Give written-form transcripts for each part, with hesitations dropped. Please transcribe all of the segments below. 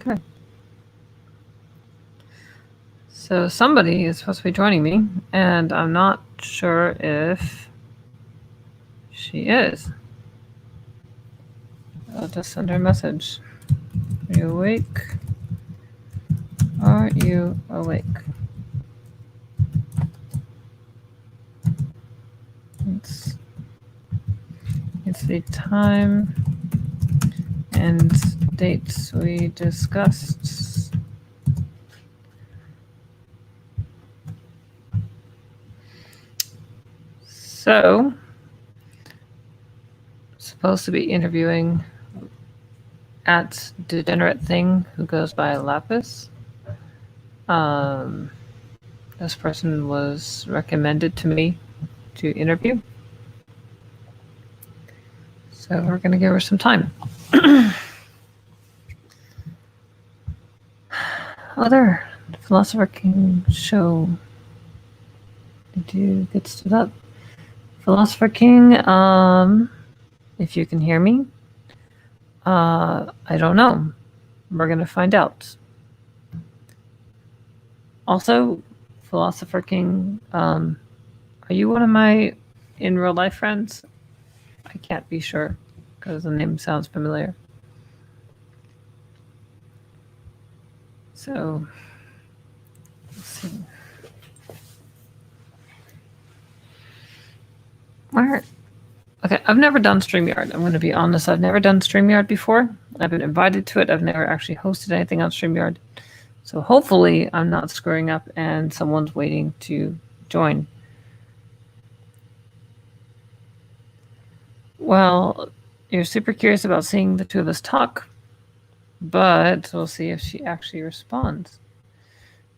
Okay. So somebody is supposed to be joining me, and I'm not sure if she is. I'll just send her a message. Are you awake? Are you awake? It's the time and dates we discussed. So, supposed to be interviewing at Degenerate thing who goes by Lapis. This person was recommended to me to interview. So we're going to give her some time. Other Philosopher King show. Did you get stood up? Philosopher King, if you can hear me, I don't know. We're going to find out. Also, Philosopher King, are you one of my in real life friends? I can't be sure because the name sounds familiar. So, let's see. Where? Okay, I've never done StreamYard. I'm going to be honest. I've never done StreamYard before. I've been invited to it. I've never actually hosted anything on StreamYard. So hopefully I'm not screwing up and someone's waiting to join. Well, you're super curious about seeing the two of us talk, but we'll see if she actually responds.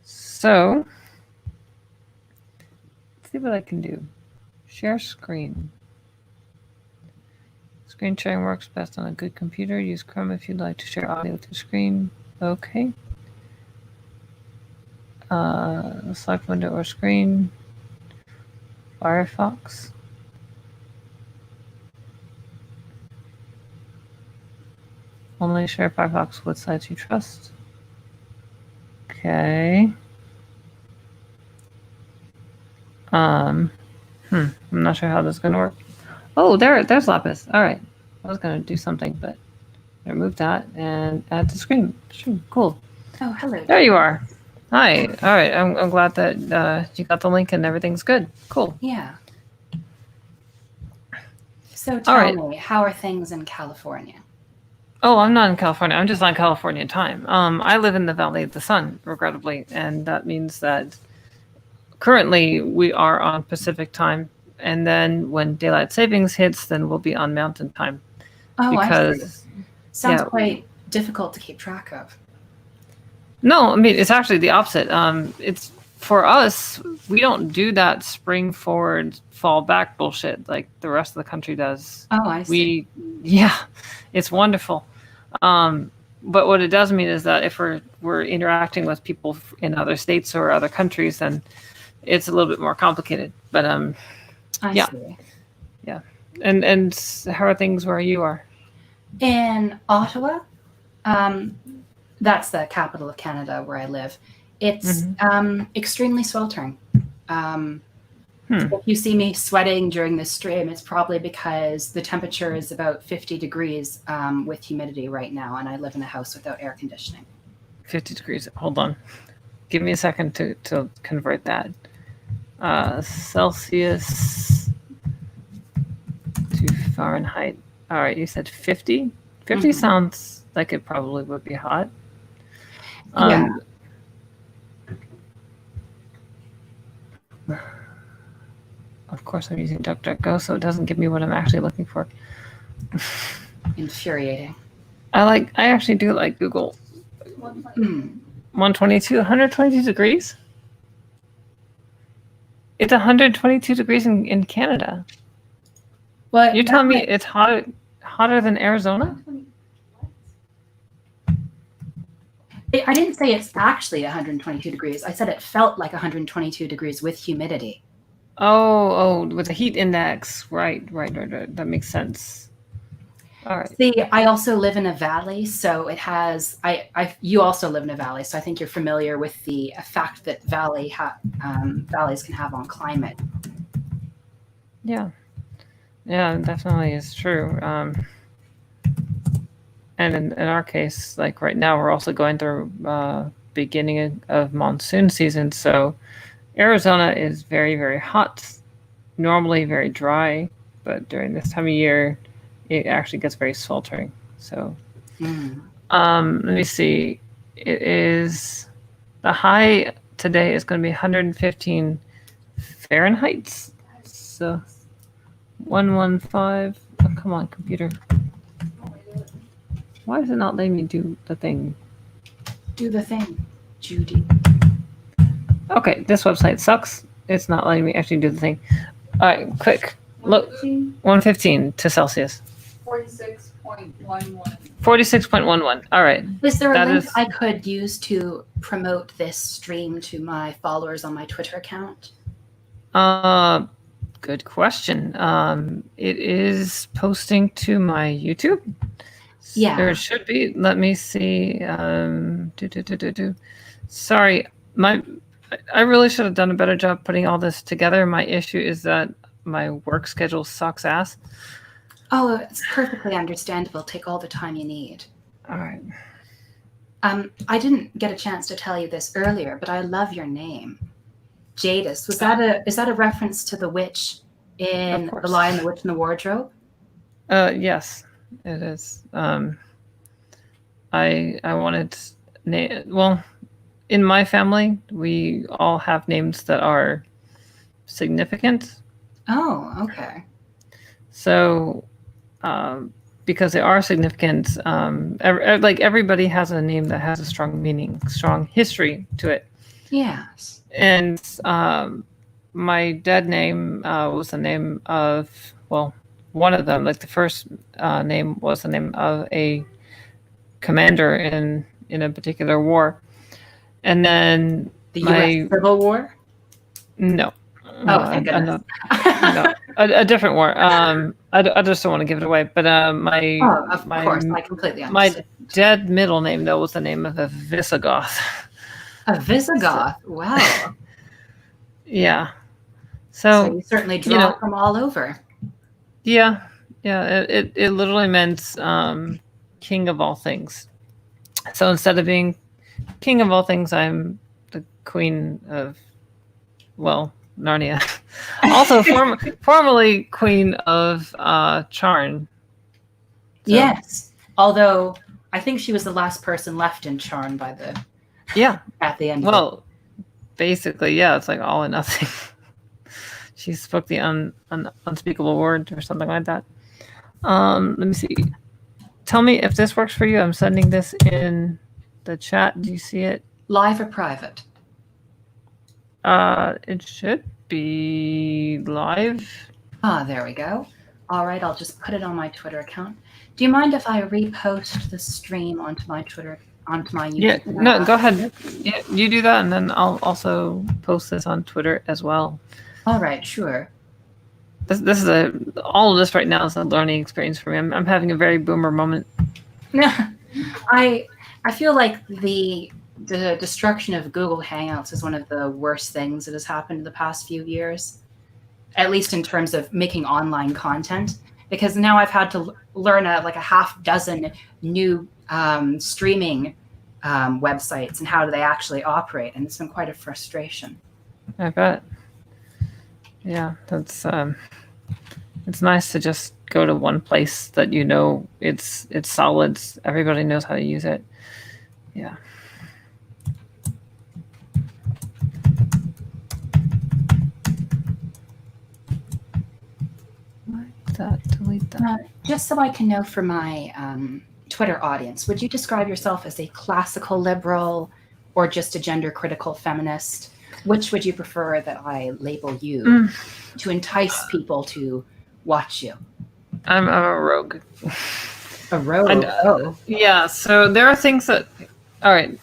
So, let's see what I can do. Share screen. Screen sharing works best on a good computer. Use Chrome if you'd like to share audio to screen. Okay. Select window or screen. Firefox. Only share Firefox with sites you trust. Okay. I'm not sure how this is going to work. Oh, there's Lapis. All right. I was going to do something, but I removed that and add to screen. Sure, cool. Oh, hello. There you are. Hi. All right. I'm glad that you got the link and everything's good. Cool. Yeah. So tell me, how are things in California? Oh, I'm not in California. I'm just on California time. I live in the Valley of the Sun, regrettably, and that means that currently we are on Pacific time, and then when daylight savings hits, then we'll be on Mountain time. Oh, because, I see. Sounds quite difficult to keep track of. No, I mean, it's actually the opposite. It's for us, we don't do that spring forward, fall back bullshit like the rest of the country does. Oh, I see. It's wonderful. But what it does mean is that if we're interacting with people in other states or other countries, then it's a little bit more complicated. But I see. Yeah. And how are things where you are? In Ottawa. That's the capital of Canada where I live. It's extremely sweltering. If you see me sweating during this stream, it's probably because the temperature is about 50 degrees with humidity right now, and I live in a house without air conditioning. 50 degrees. Hold on. Give me a second to convert that. Celsius to Fahrenheit. All right, you said 50? 50 sounds like it probably would be hot. Yeah. Of course, I'm using DuckDuckGo, so it doesn't give me what I'm actually looking for. Infuriating. I actually do like Google. 122 degrees? It's 122 degrees in Canada. What? You're telling me it's hotter than Arizona? I didn't say it's actually 122 degrees. I said it felt like 122 degrees with humidity. Oh, with the heat index. Right. That makes sense. All right. See, I also live in a valley, so it has. You also live in a valley, so I think you're familiar with the effect that valleys can have on climate. Yeah. Yeah, definitely is true. And in our case, like right now, we're also going through beginning of monsoon season. So Arizona is very, very hot, normally very dry, but during this time of year, it actually gets very sweltering. So let me see. It is the high today is going to be 115 Fahrenheit. So 115. Oh, come on, computer. Why is it not letting me do the thing? Do the thing, Judy. Okay, this website sucks. It's not letting me actually do the thing. All right, quick. Look, 115 to Celsius. 46.11. 46.11. All right. Is there a link I could use to promote this stream to my followers on my Twitter account? Good question. It is posting to my YouTube. Yeah. There should be. Let me see. Sorry, I really should have done a better job putting all this together. My issue is that my work schedule sucks ass. Oh, it's perfectly understandable. Take all the time you need. All right. I didn't get a chance to tell you this earlier, but I love your name, Jadis. Is that a reference to the witch in The Lion, the Witch, and the Wardrobe? Yes, it is. I wanted well, in my family, we all have names that are significant. Oh, okay. So, because they are significant, like everybody has a name that has a strong meaning, strong history to it. Yes. And my dead name was the name of, well, one of them. Like the first name was the name of a commander in a particular war. And then the U.S. Civil War? No. Oh, thank goodness. No, a different war. I just don't want to give it away. But of course, I completely understand. My dead middle name, though, was the name of a Visigoth. A Visigoth? Wow. Yeah. So you certainly draw from all over. Yeah. It literally meant king of all things. So instead of being king of all things, I'm the queen of, well, Narnia. Also, formerly queen of Charn. So, yes. Although I think she was the last person left in Charn by the at the end. Well, basically, yeah, it's like all or nothing. She spoke the unspeakable word or something like that. Let me see. Tell me if this works for you. I'm sending this in the chat. Do you see it? Live or private? It should be live. Ah, there we go. All right, I'll just put it on my Twitter account. Do you mind if I repost the stream onto my Twitter, onto my YouTube? Yeah, no, go ahead. Yeah, you do that, and then I'll also post this on Twitter as well. All right, sure. This is all of this right now is a learning experience for me. I'm having a very boomer moment. I feel like the destruction of Google Hangouts is one of the worst things that has happened in the past few years, at least in terms of making online content, because now I've had to learn a half dozen new streaming websites and how do they actually operate, and it's been quite a frustration. I bet. Yeah, that's it's nice to just go to one place that you know it's solid. Everybody knows how to use it. Yeah. Delete that. Just so I can know for my Twitter audience, would you describe yourself as a classical liberal or just a gender critical feminist? Which would you prefer that I label you to entice people to watch you? I'm a rogue. A rogue? Oh. Yeah, so there are things all right.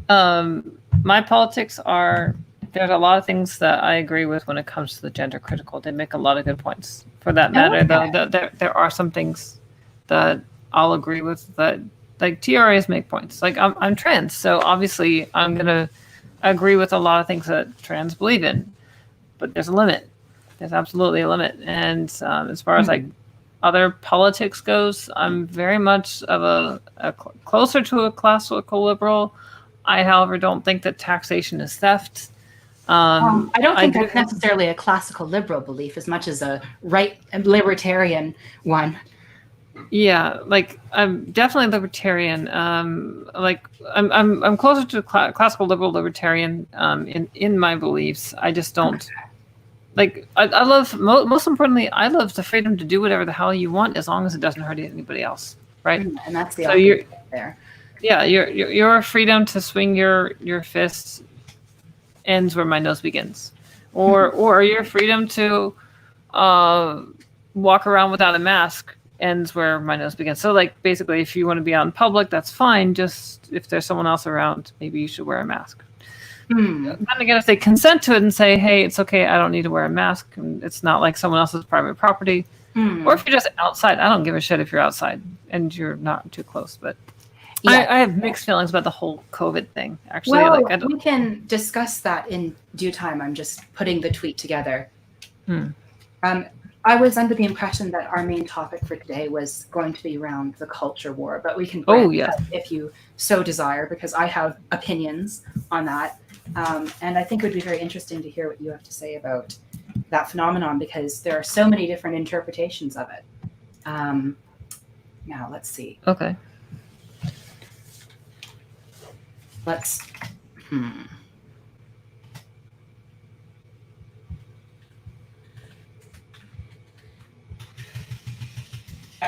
My politics are there's a lot of things that I agree with when it comes to the gender critical. They make a lot of good points. For that matter, though, there are some things that I'll agree with that, like TRAs make points. Like I'm trans, so obviously I'm gonna agree with a lot of things that trans believe in, but there's a limit. There's absolutely a limit. And as far as like other politics goes, I'm very much of a closer to a classical liberal. I, however, don't think that taxation is theft. I don't think that's necessarily a classical liberal belief as much as a right libertarian one. Yeah, like I'm definitely libertarian. Like I'm closer to classical liberal libertarian in my beliefs. I just don't like. I love most importantly. I love the freedom to do whatever the hell you want as long as it doesn't hurt anybody else, right? And that's the so you're there. Yeah, your freedom to swing your fist ends where my nose begins, or your freedom to walk around without a mask ends where my nose begins. So like basically if you want to be out in public, that's fine. Just if there's someone else around, maybe you should wear a mask. Then again, if they consent to it and say, hey, it's okay, I don't need to wear a mask, and it's not like someone else's private property. Or if you're just outside, I don't give a shit if you're outside and you're not too close. But yeah. I have mixed feelings about the whole COVID thing, actually. Well, like, we can discuss that in due time. I'm just putting the tweet together. I was under the impression that our main topic for today was going to be around the culture war, but we can if you so desire, because I have opinions on that. And I think it would be very interesting to hear what you have to say about that phenomenon, because there are so many different interpretations of it. Now, let's see. Okay. Let's...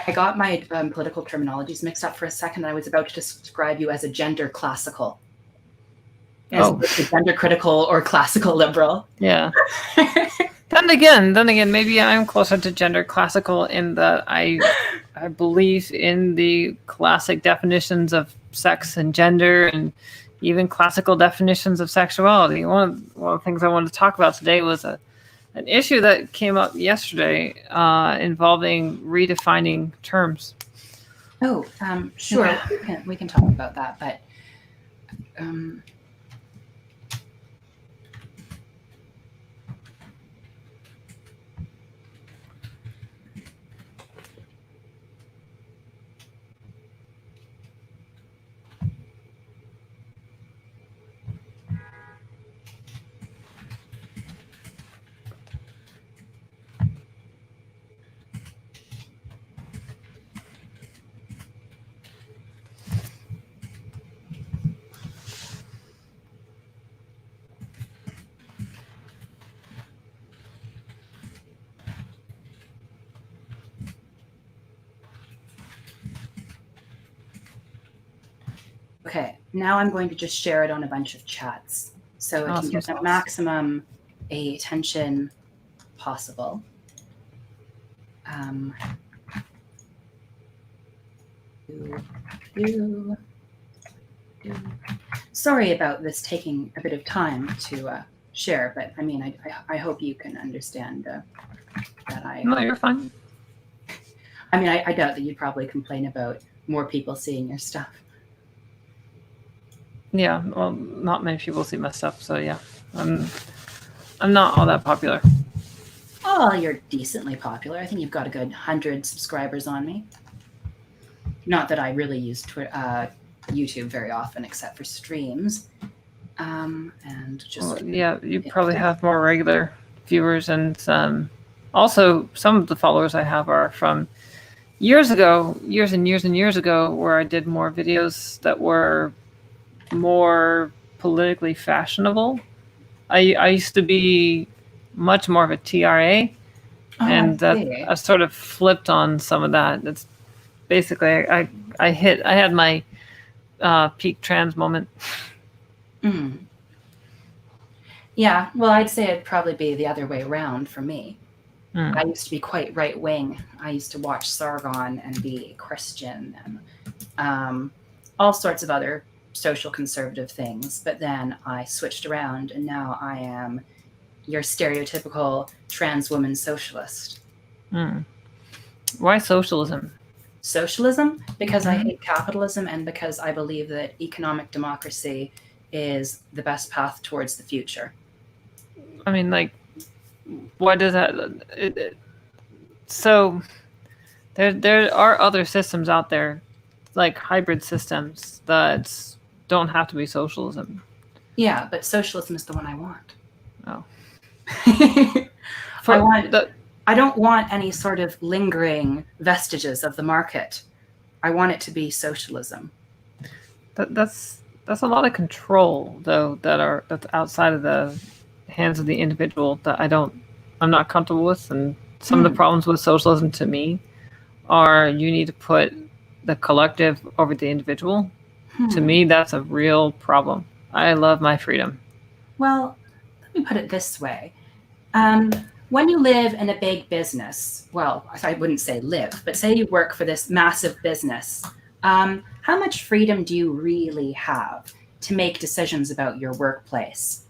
I got my political terminologies mixed up for a second. I was about to describe you as a gender classical. As a gender critical or classical liberal. Yeah. Then again, maybe I'm closer to gender classical in that I believe in the classic definitions of sex and gender, and even classical definitions of sexuality. One of the things I wanted to talk about today was an issue that came up yesterday involving redefining terms. Oh, sure. Yeah. We can talk about that, but okay, now I'm going to just share it on a bunch of chats so it can get the maximum attention possible. Sorry about this taking a bit of time to share, but I mean, I hope you can understand that I... No, you're fine. I mean, I doubt that you'd probably complain about more people seeing your stuff. Yeah, well, not many people see my stuff, so yeah. I'm not all that popular. Oh, you're decently popular. I think you've got a good 100 subscribers on me. Not that I really use YouTube very often, except for streams. And just... Well, yeah, you probably have more regular viewers, and also some of the followers I have are from years and years ago, where I did more videos that were more politically fashionable. I used to be much more of a TRA, and I sort of flipped on some of that. It's basically I had my peak trans moment. Yeah, well, I'd say it'd probably be the other way around for me. I used to be quite right wing. I used to watch Sargon and be Christian and all sorts of other social conservative things, but then I switched around and now I am your stereotypical trans woman socialist. Why socialism? Socialism? Because I hate capitalism and because I believe that economic democracy is the best path towards the future. I mean, like, why does that? So there are other systems out there, like hybrid systems that don't have to be socialism. Yeah, but socialism is the one I want. Oh. I don't want any sort of lingering vestiges of the market. I want it to be socialism. That's a lot of control, though, that's outside of the hands of the individual that I'm not comfortable with. And some of the problems with socialism to me are you need to put the collective over the individual. To me, that's a real problem. I love my freedom. Well, let me put it this way. When you live in a big business, well, I wouldn't say live, but say you work for this massive business, how much freedom do you really have to make decisions about your workplace?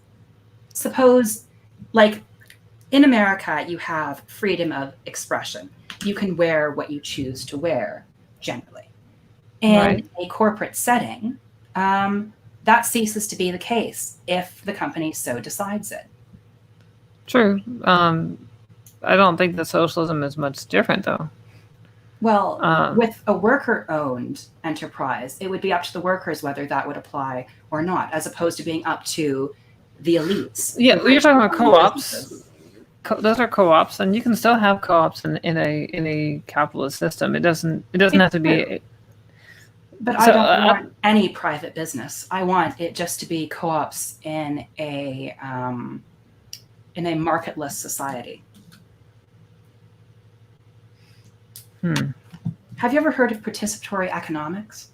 Suppose, like, in America, you have freedom of expression. You can wear what you choose to wear, generally. In a corporate setting, that ceases to be the case if the company so decides it. True. I don't think that socialism is much different, though. Well, with a worker-owned enterprise, it would be up to the workers whether that would apply or not, as opposed to being up to the elites. Yeah, you're talking about co-ops. Those are co-ops, and you can still have co-ops in a capitalist system. It doesn't have to be. But I don't want any private business. I want it just to be co-ops in a marketless society. Have you ever heard of participatory economics?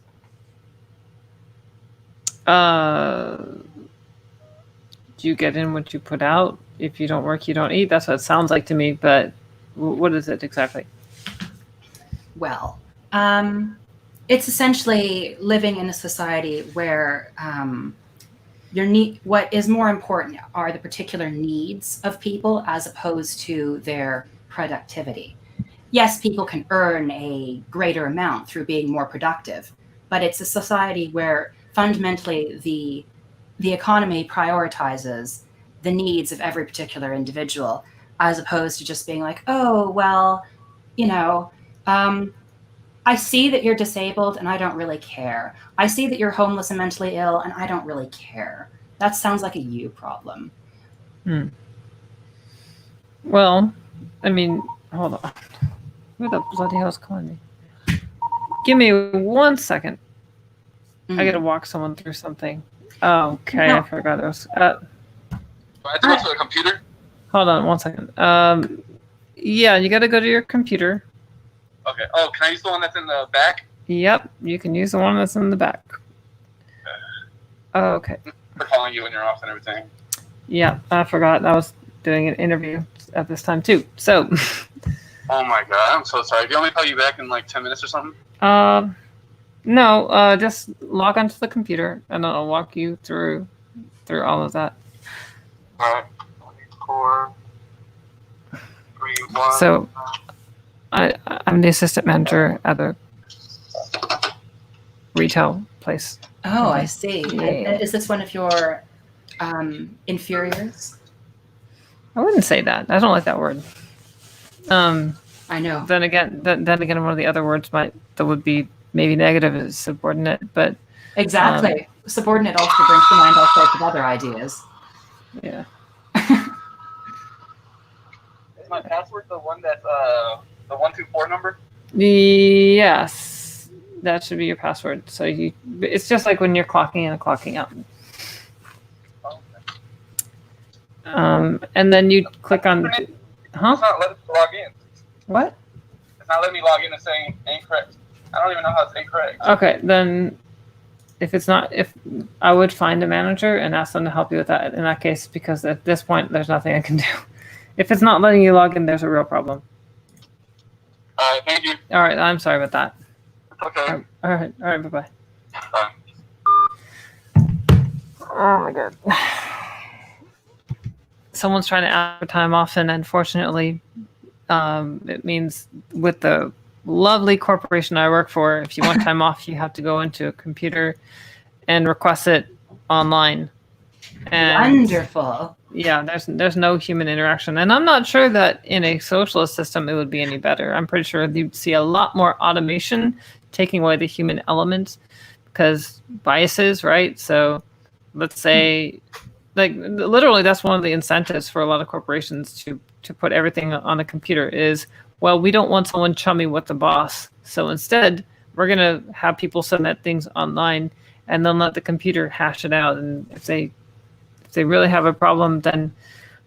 You get in what you put out. If you don't work, you don't eat. That's what it sounds like to me. But what is it exactly? Well, it's essentially living in a society where what is more important are the particular needs of people as opposed to their productivity. Yes, people can earn a greater amount through being more productive, but it's a society where fundamentally the economy prioritizes the needs of every particular individual, as opposed to just being like, oh, well, I see that you're disabled and I don't really care. I see that you're homeless and mentally ill and I don't really care. That sounds like a you problem. Well, I mean, hold on. Who the bloody hell is calling me? Give me 1 second. I gotta walk someone through something. Okay, no. I forgot there was. Do I have to go to the computer? Hold on 1 second. Yeah, you gotta go to your computer. Okay. Oh, can I use the one that's in the back? Yep, you can use the one that's in the back. Oh, okay. For calling you when you're off and everything. Yeah, I forgot. I was doing an interview at this time too. So. Oh my god, I'm so sorry. Do you want me to call you back in like 10 minutes or something? No. Just log onto the computer and I'll walk you through all of that. All right. 4, 3, 1. So. I'm the assistant manager at a retail place. Oh, I see. Yeah. Is this one of your inferiors? I wouldn't say that. I don't like that word. I know. Then again, one of the other words that would be maybe negative is subordinate, but exactly. Subordinate also brings to mind all sorts of other ideas. Yeah. Is my password the one that's the 124 number? Yes, that should be your password. So it's just like when you're clocking in and clocking out. Okay. And then you click on. It's not letting me log in. What? It's not letting me log in and saying incorrect. I don't even know how it's incorrect. Okay, then if I would find a manager and ask them to help you with that in that case, because at this point there's nothing I can do. If it's not letting you log in, there's a real problem. All right, thank you. All right, I'm sorry about that. Okay. All right, bye-bye. Bye. Oh my god. Someone's trying to ask for time off, and unfortunately, it means with the lovely corporation I work for, if you want time off, you have to go into a computer and request it online. And Wonderful. yeah, there's no human interaction, and I'm not sure that in a socialist system it would be any better. I'm pretty sure you'd see a lot more automation taking away the human element because biases, right? So let's say, like, literally, that's one of the incentives for a lot of corporations to put everything on a computer is, well, we don't want someone chummy with the boss, so instead we're gonna have people submit things online and then let the computer hash it out, and if they really have a problem, then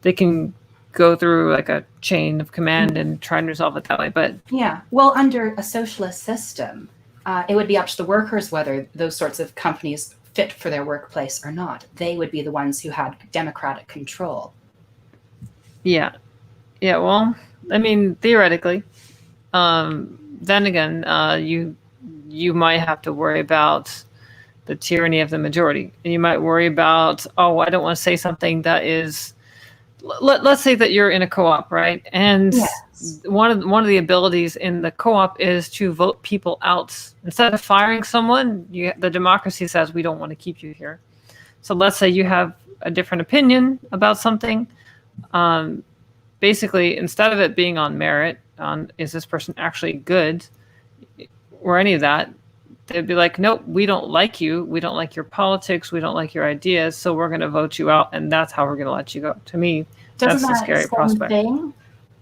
they can go through like a chain of command and try and resolve it that way. But yeah, well, under a socialist system, it would be up to the workers whether those sorts of companies fit for their workplace or not. They would be the ones who had democratic control. Yeah. Well, I mean, theoretically, then again, you might have to worry about the tyranny of the majority, and you might worry about, oh, I don't want to say something that is. Let's say that you're in a co-op, right? And yes. one of the abilities in the co-op is to vote people out. Instead of firing someone, the democracy says we don't want to keep you here. So let's say you have a different opinion about something. Basically, instead of it being on merit, on is this person actually good, or any of that, they'd be like, nope, we don't like you. We don't like your politics. We don't like your ideas. So we're going to vote you out. And that's how we're going to let you go. To me, that's a scary prospect. Doesn't that same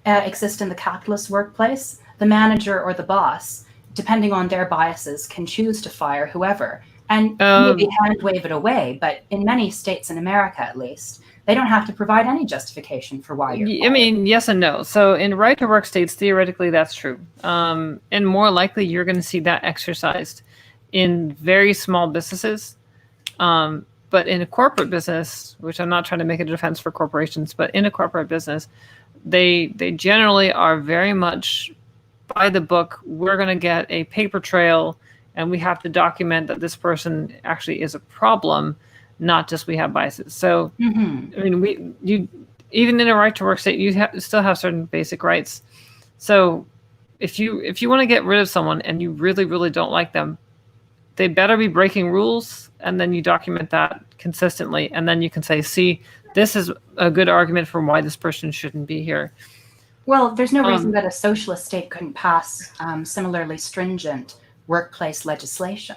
thing exist in the capitalist workplace? The manager or the boss, depending on their biases, can choose to fire whoever. And maybe hand wave it away. But in many states in America, at least, they don't have to provide any justification for why you're fired. I mean, yes and no. So in right-to-work states, theoretically, that's true. And more likely, you're going to see that exercised in very small businesses. But in a corporate business, which I'm not trying to make a defense for corporations, but in a corporate business, they generally are very much by the book. We're going to get a paper trail, and we have to document that this person actually is a problem, not just we have biases. So, I mean, you even in a right-to-work state, you still have certain basic rights. So if you want to get rid of someone and you really, really don't like them, they better be breaking rules, and then you document that consistently, and then you can say, see, this is a good argument for why this person shouldn't be here. Well, there's no reason that a socialist state couldn't pass similarly stringent workplace legislation.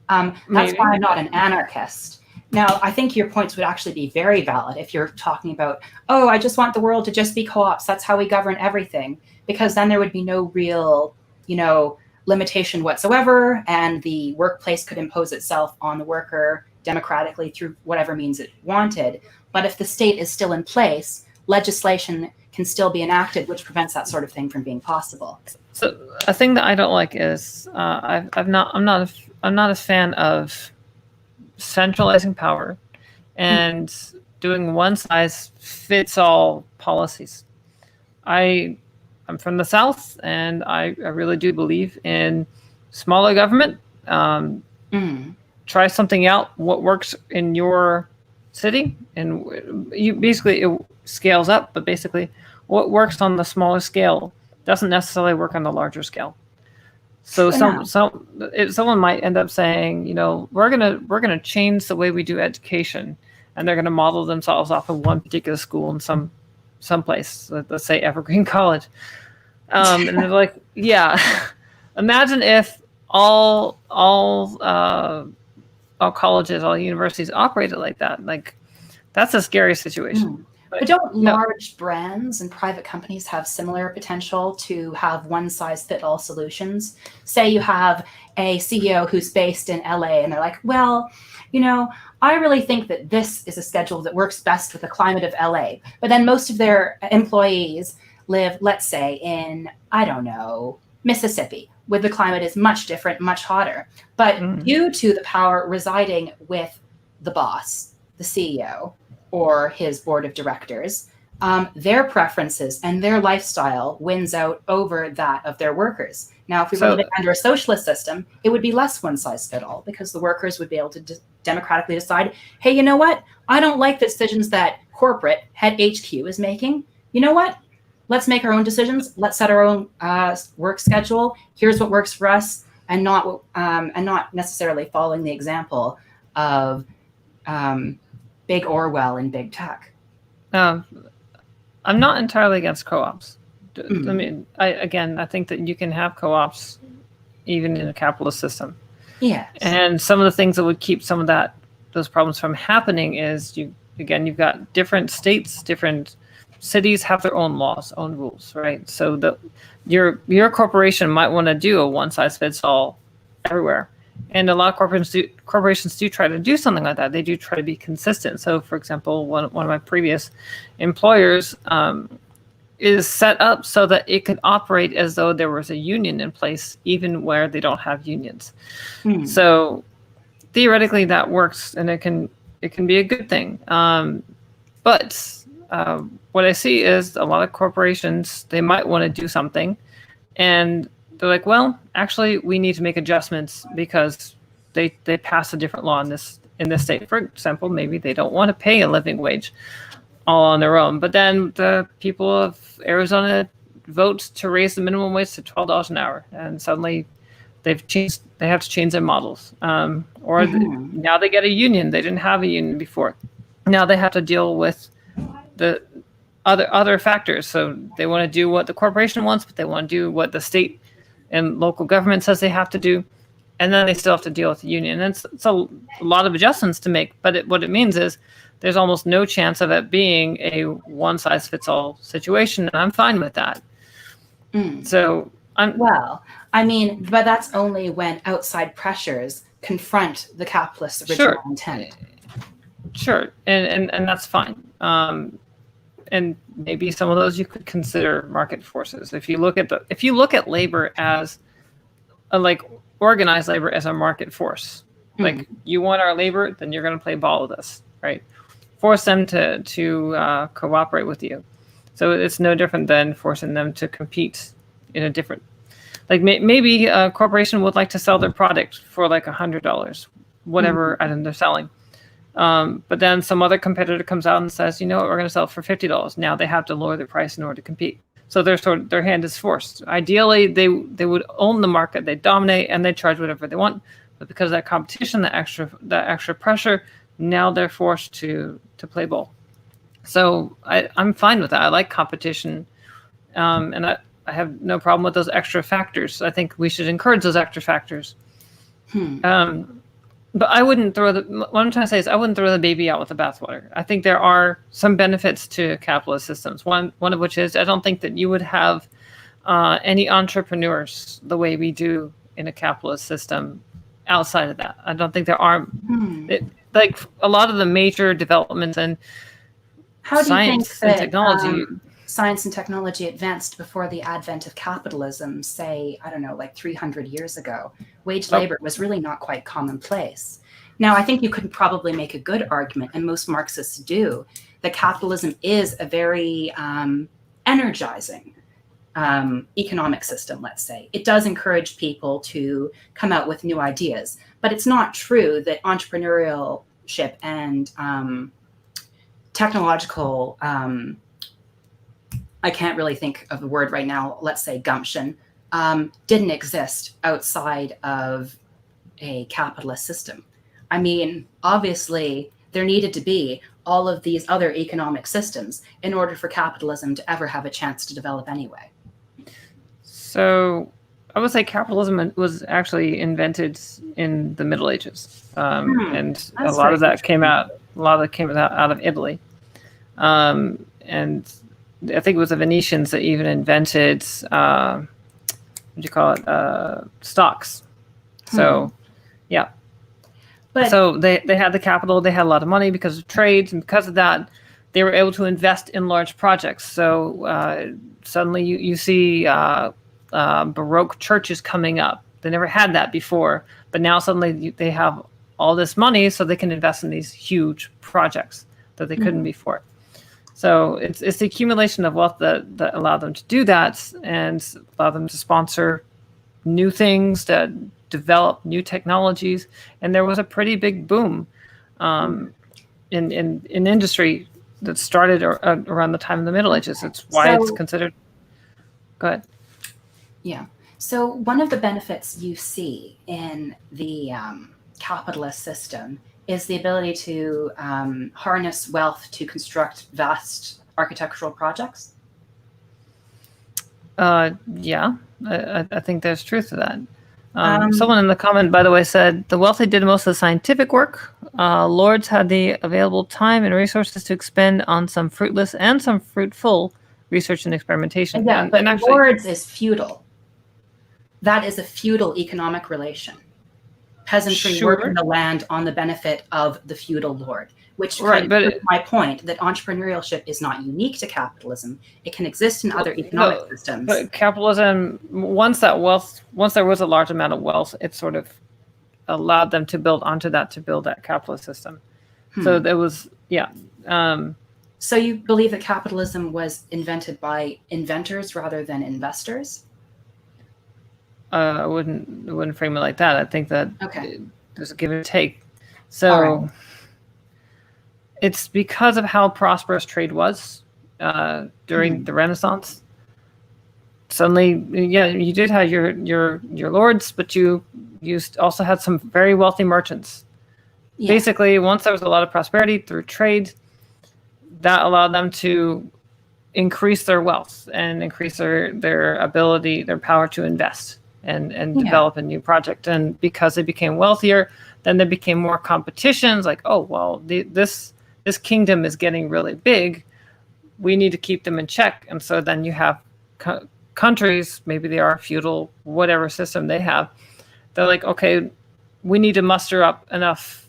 That's why I'm not an anarchist. Now, I think your points would actually be very valid if you're talking about, oh, I just want the world to just be co-ops. That's how we govern everything. Because then there would be no real, limitation whatsoever, and the workplace could impose itself on the worker democratically through whatever means it wanted. But if the state is still in place, legislation can still be enacted, which prevents that sort of thing from being possible. So a thing that I don't like is I'm not a fan of centralizing power and doing one size fits all policies. I'm from the South, and I really do believe in smaller government. Try something out, what works in your city, and you basically, it scales up, but basically what works on the smaller scale doesn't necessarily work on the larger scale. So someone might end up saying, we're gonna change the way we do education, and they're gonna model themselves off of one particular school in some place, let's say Evergreen College. And they're like, yeah, imagine if all colleges, all universities operated like that. Like, that's a scary situation. But don't large brands and private companies have similar potential to have one-size-fit-all solutions? Say you have a CEO who's based in LA, and they're like, well, I really think that this is a schedule that works best with the climate of LA. But then most of their employees live, let's say, in, I don't know, Mississippi, where the climate is much different, much hotter. But due to the power residing with the boss, the CEO, or his board of directors, their preferences and their lifestyle wins out over that of their workers. Now, if we were living under a socialist system, it would be less one size fit all, because the workers would be able to democratically decide, hey, you know what? I don't like the decisions that corporate head HQ is making. You know what? Let's make our own decisions. Let's set our own work schedule. Here's what works for us, and not necessarily following the example of Big Orwell and Big Tech. I'm not entirely against co-ops. I mean, I think that you can have co-ops even in a capitalist system. Yes. And some of the things that would keep some of those problems from happening is you've got different states, different cities have their own laws, own rules, right? So your corporation might want to do a one size fits all everywhere. And a lot of corporations do try to do something like that. They do try to be consistent. So, for example, one of my previous employers is set up so that it could operate as though there was a union in place, even where they don't have unions. So, theoretically, that works, and it can be a good thing. But what I see is a lot of corporations, they might want to do something, and they're like, well, actually, we need to make adjustments because they pass a different law in this state. For example, maybe they don't want to pay a living wage all on their own. But then the people of Arizona vote to raise the minimum wage to $12 an hour, and suddenly they have to change their models. Now they get a union. They didn't have a union before. Now they have to deal with the other factors. So they want to do what the corporation wants, but they want to do what the state and local government says they have to do, and then they still have to deal with the union. And it's a lot of adjustments to make, but what it means is there's almost no chance of it being a one-size-fits-all situation, and I'm fine with that. So but that's only when outside pressures confront the capitalist original intent. Sure, and that's fine. And maybe some of those you could consider market forces. If you look at labor as organized labor as a market force, like you want our labor, then you're going to play ball with us, right? Force them to cooperate with you. So it's no different than forcing them to compete in a different, maybe a corporation would like to sell their product for $100, whatever item they're selling. But then some other competitor comes out and says, you know what, we're going to sell it for $50. Now they have to lower their price in order to compete. So their hand is forced. Ideally, they would own the market, they dominate, and they charge whatever they want. But because of that competition, that extra pressure, now they're forced to play ball. So I'm fine with that. I like competition, and I have no problem with those extra factors. I think we should encourage those extra factors. But I wouldn't what I'm trying to say is I wouldn't throw the baby out with the bathwater. I think there are some benefits to capitalist systems. One of which is I don't think that you would have any entrepreneurs the way we do in a capitalist system outside of that. I don't think there are a lot of the major developments in science and technology. Science and technology advanced before the advent of capitalism, say, 300 years ago. Wage labor was really not quite commonplace. Now, I think you could probably make a good argument, and most Marxists do, that capitalism is a very energizing economic system, let's say. It does encourage people to come out with new ideas, but it's not true that entrepreneurship and technological I can't really think of the word right now, let's say gumption, didn't exist outside of a capitalist system. I mean, obviously, there needed to be all of these other economic systems in order for capitalism to ever have a chance to develop anyway. So I would say capitalism was actually invented in the Middle Ages. And a lot of that came out of Italy. And I think it was the Venetians that even invented, stocks. So, yeah. But so they had the capital, they had a lot of money because of trades, and because of that, they were able to invest in large projects. So suddenly you see Baroque churches coming up. They never had that before, but now suddenly they have all this money, so they can invest in these huge projects that they couldn't before. So it's the accumulation of wealth that allowed them to do that and allow them to sponsor new things, that develop new technologies. And there was a pretty big boom in industry that started around the time of the Middle Ages. It's why it's considered. Go ahead. Yeah. So one of the benefits you see in the capitalist system is the ability to harness wealth to construct vast architectural projects. Yeah, I think there's truth to that. Someone in the comment, by the way, said the wealthy did most of the scientific work. Lords had the available time and resources to expend on some fruitless and some fruitful research and experimentation. Yeah, and but actually, lords is feudal. That is a feudal economic relation. Peasantry working the land on the benefit of the feudal lord, which proves my point that entrepreneurship is not unique to capitalism. It can exist in other economic systems. But capitalism, once there was a large amount of wealth, it sort of allowed them to build onto that to build that capitalist system. So there was, so you believe that capitalism was invented by inventors rather than investors? I wouldn't frame it like that. I think that there's a give and take. So it's because of how prosperous trade was during the Renaissance. Suddenly, you did have your lords, but you also had some very wealthy merchants. Yeah. Basically, once there was a lot of prosperity through trade, that allowed them to increase their wealth and increase their ability, their power to invest and develop a new project. And because they became wealthier, then there became more competitions. Like, oh, well, this kingdom is getting really big. We need to keep them in check. And so then you have countries, maybe they are feudal, whatever system they have. They're like, okay, we need to muster up enough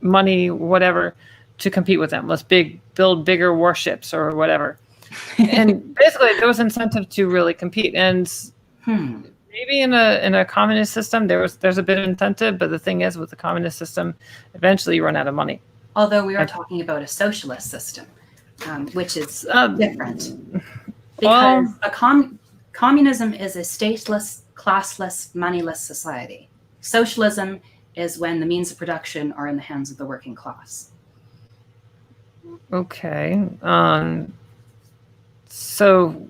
money, whatever, to compete with them. Let's build bigger warships or whatever. And basically, there was incentive to really compete. And maybe in a communist system, there's a bit of incentive. But the thing is, with the communist system, eventually you run out of money. Although we are talking about a socialist system, which is different. Because communism is a stateless, classless, moneyless society. Socialism is when the means of production are in the hands of the working class. Okay. So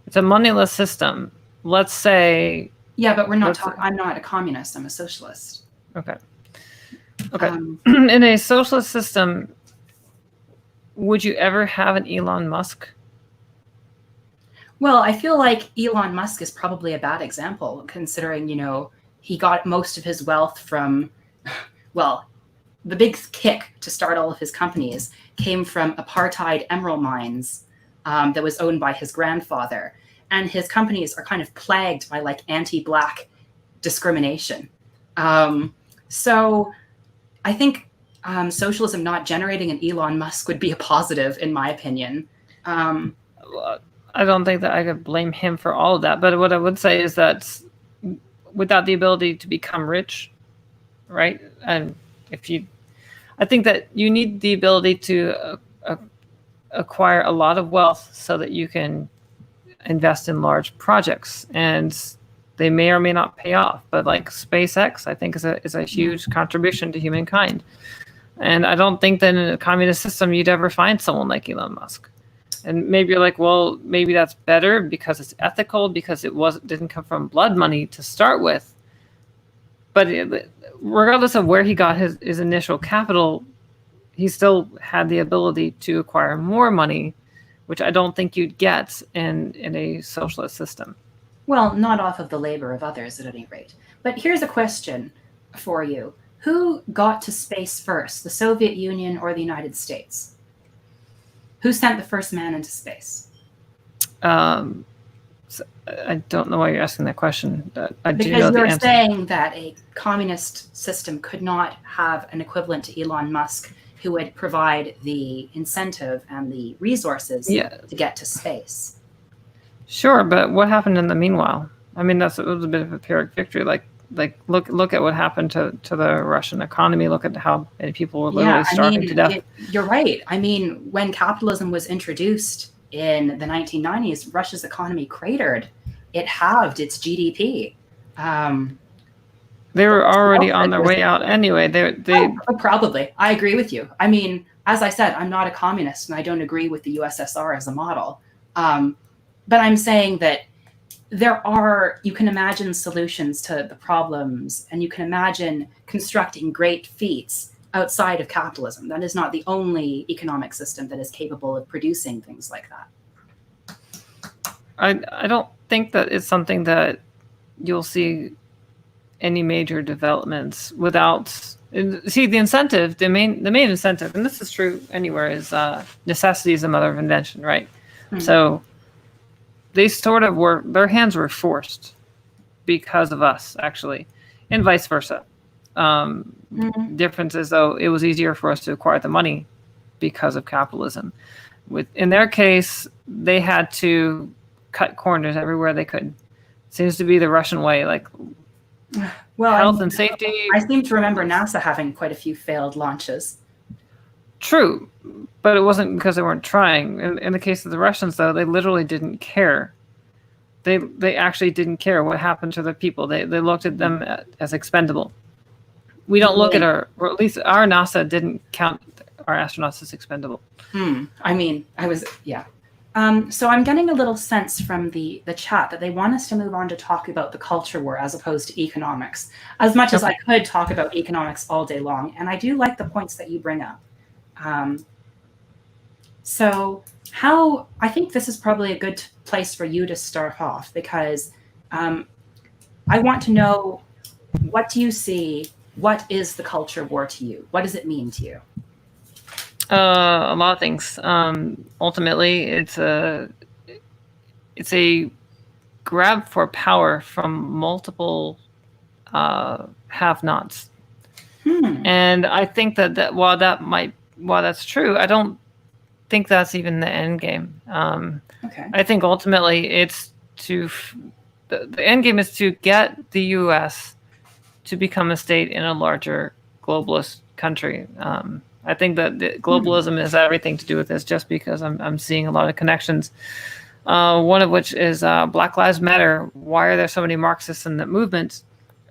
it's a moneyless system. Let's say. Yeah, but we're not talking. I'm not a communist. I'm a socialist. Okay. In a socialist system, would you ever have an Elon Musk? Well, I feel like Elon Musk is probably a bad example, considering, he got most of his wealth from, the big kick to start all of his companies came from apartheid emerald mines that was owned by his grandfather. And his companies are kind of plagued by anti-Black discrimination. So I think socialism not generating an Elon Musk would be a positive, in my opinion. I don't think that I could blame him for all of that. But what I would say is that without the ability to become rich, right? And I think that you need the ability to acquire a lot of wealth so that you can invest in large projects, and they may or may not pay off. But SpaceX, I think is a huge contribution to humankind. And I don't think that in a communist system you'd ever find someone like Elon Musk. And maybe you're like, well, maybe that's better because it's ethical, because it didn't come from blood money to start with. But regardless of where he got his initial capital, he still had the ability to acquire more money, which I don't think you'd get in a socialist system. Well, not off of the labor of others at any rate. But here's a question for you. Who got to space first, the Soviet Union or the United States? Who sent the first man into space? So I don't know why you're asking that question. Because you're saying that a communist system could not have an equivalent to Elon Musk who would provide the incentive and the resources to get to space. Sure, but what happened in the meanwhile? I mean, it was a bit of a Pyrrhic victory. Like look at what happened to the Russian economy. Look at how many people were literally starving to death. You're right. I mean, when capitalism was introduced in the 1990s, Russia's economy cratered. It halved its GDP. They were already on their way out anyway. Probably. I agree with you. I mean, as I said, I'm not a communist and I don't agree with the USSR as a model. But I'm saying that you can imagine solutions to the problems, and you can imagine constructing great feats outside of capitalism. That is not the only economic system that is capable of producing things like that. I don't think that it's something that you'll see any major developments without. See, the incentive, the main incentive, and this is true anywhere, is necessity is the mother of invention, right? Mm-hmm. So they sort of their hands were forced because of us, actually, and vice versa. Difference is, though, it was easier for us to acquire the money because of capitalism. In their case, they had to cut corners everywhere they could. Seems to be the Russian way, like health and safety. I seem to remember NASA having quite a few failed launches. True, but it wasn't because they weren't trying. In the case of the Russians, though, they literally didn't care. They actually didn't care what happened to the people. They looked at them as expendable. We don't look at or at least our NASA didn't count our astronauts as expendable. I mean, so I'm getting a little sense from the chat that they want us to move on to talk about the culture war as opposed to economics. As much as I could talk about economics all day long, and I do like the points that you bring up. So I think this is probably a good place for you to start off, because I want to know, what do you see? What is the culture war to you? What does it mean to you? A lot of things. Ultimately, it's a grab for power from multiple have-nots. And I think that while that's true, I don't think that's even the end game. I think ultimately it's the end game is to get the U.S. to become a state in a larger globalist country. I think that globalism has everything to do with this, just because I'm seeing a lot of connections. One of which is Black Lives Matter. Why are there so many Marxists in that movement?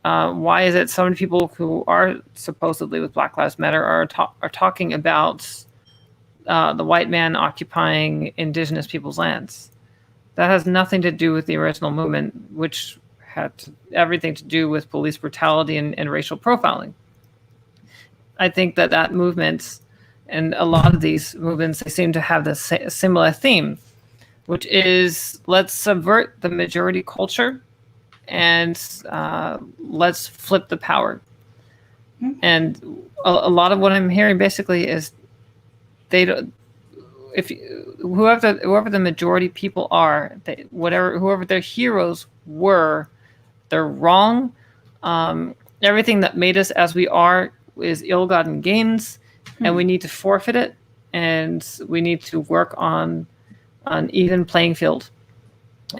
Why is it so many people who are supposedly with Black Lives Matter are talking about the white man occupying indigenous people's lands? That has nothing to do with the original movement, which had everything to do with police brutality and racial profiling. I think that movement and a lot of these movements, they seem to have this similar theme, which is let's subvert the majority culture and let's flip the power. And a lot of what I'm hearing basically is whoever the majority people are, whoever their heroes were, they're wrong. Everything that made us as we are is ill-gotten gains, and we need to forfeit it, and we need to work on an even playing field.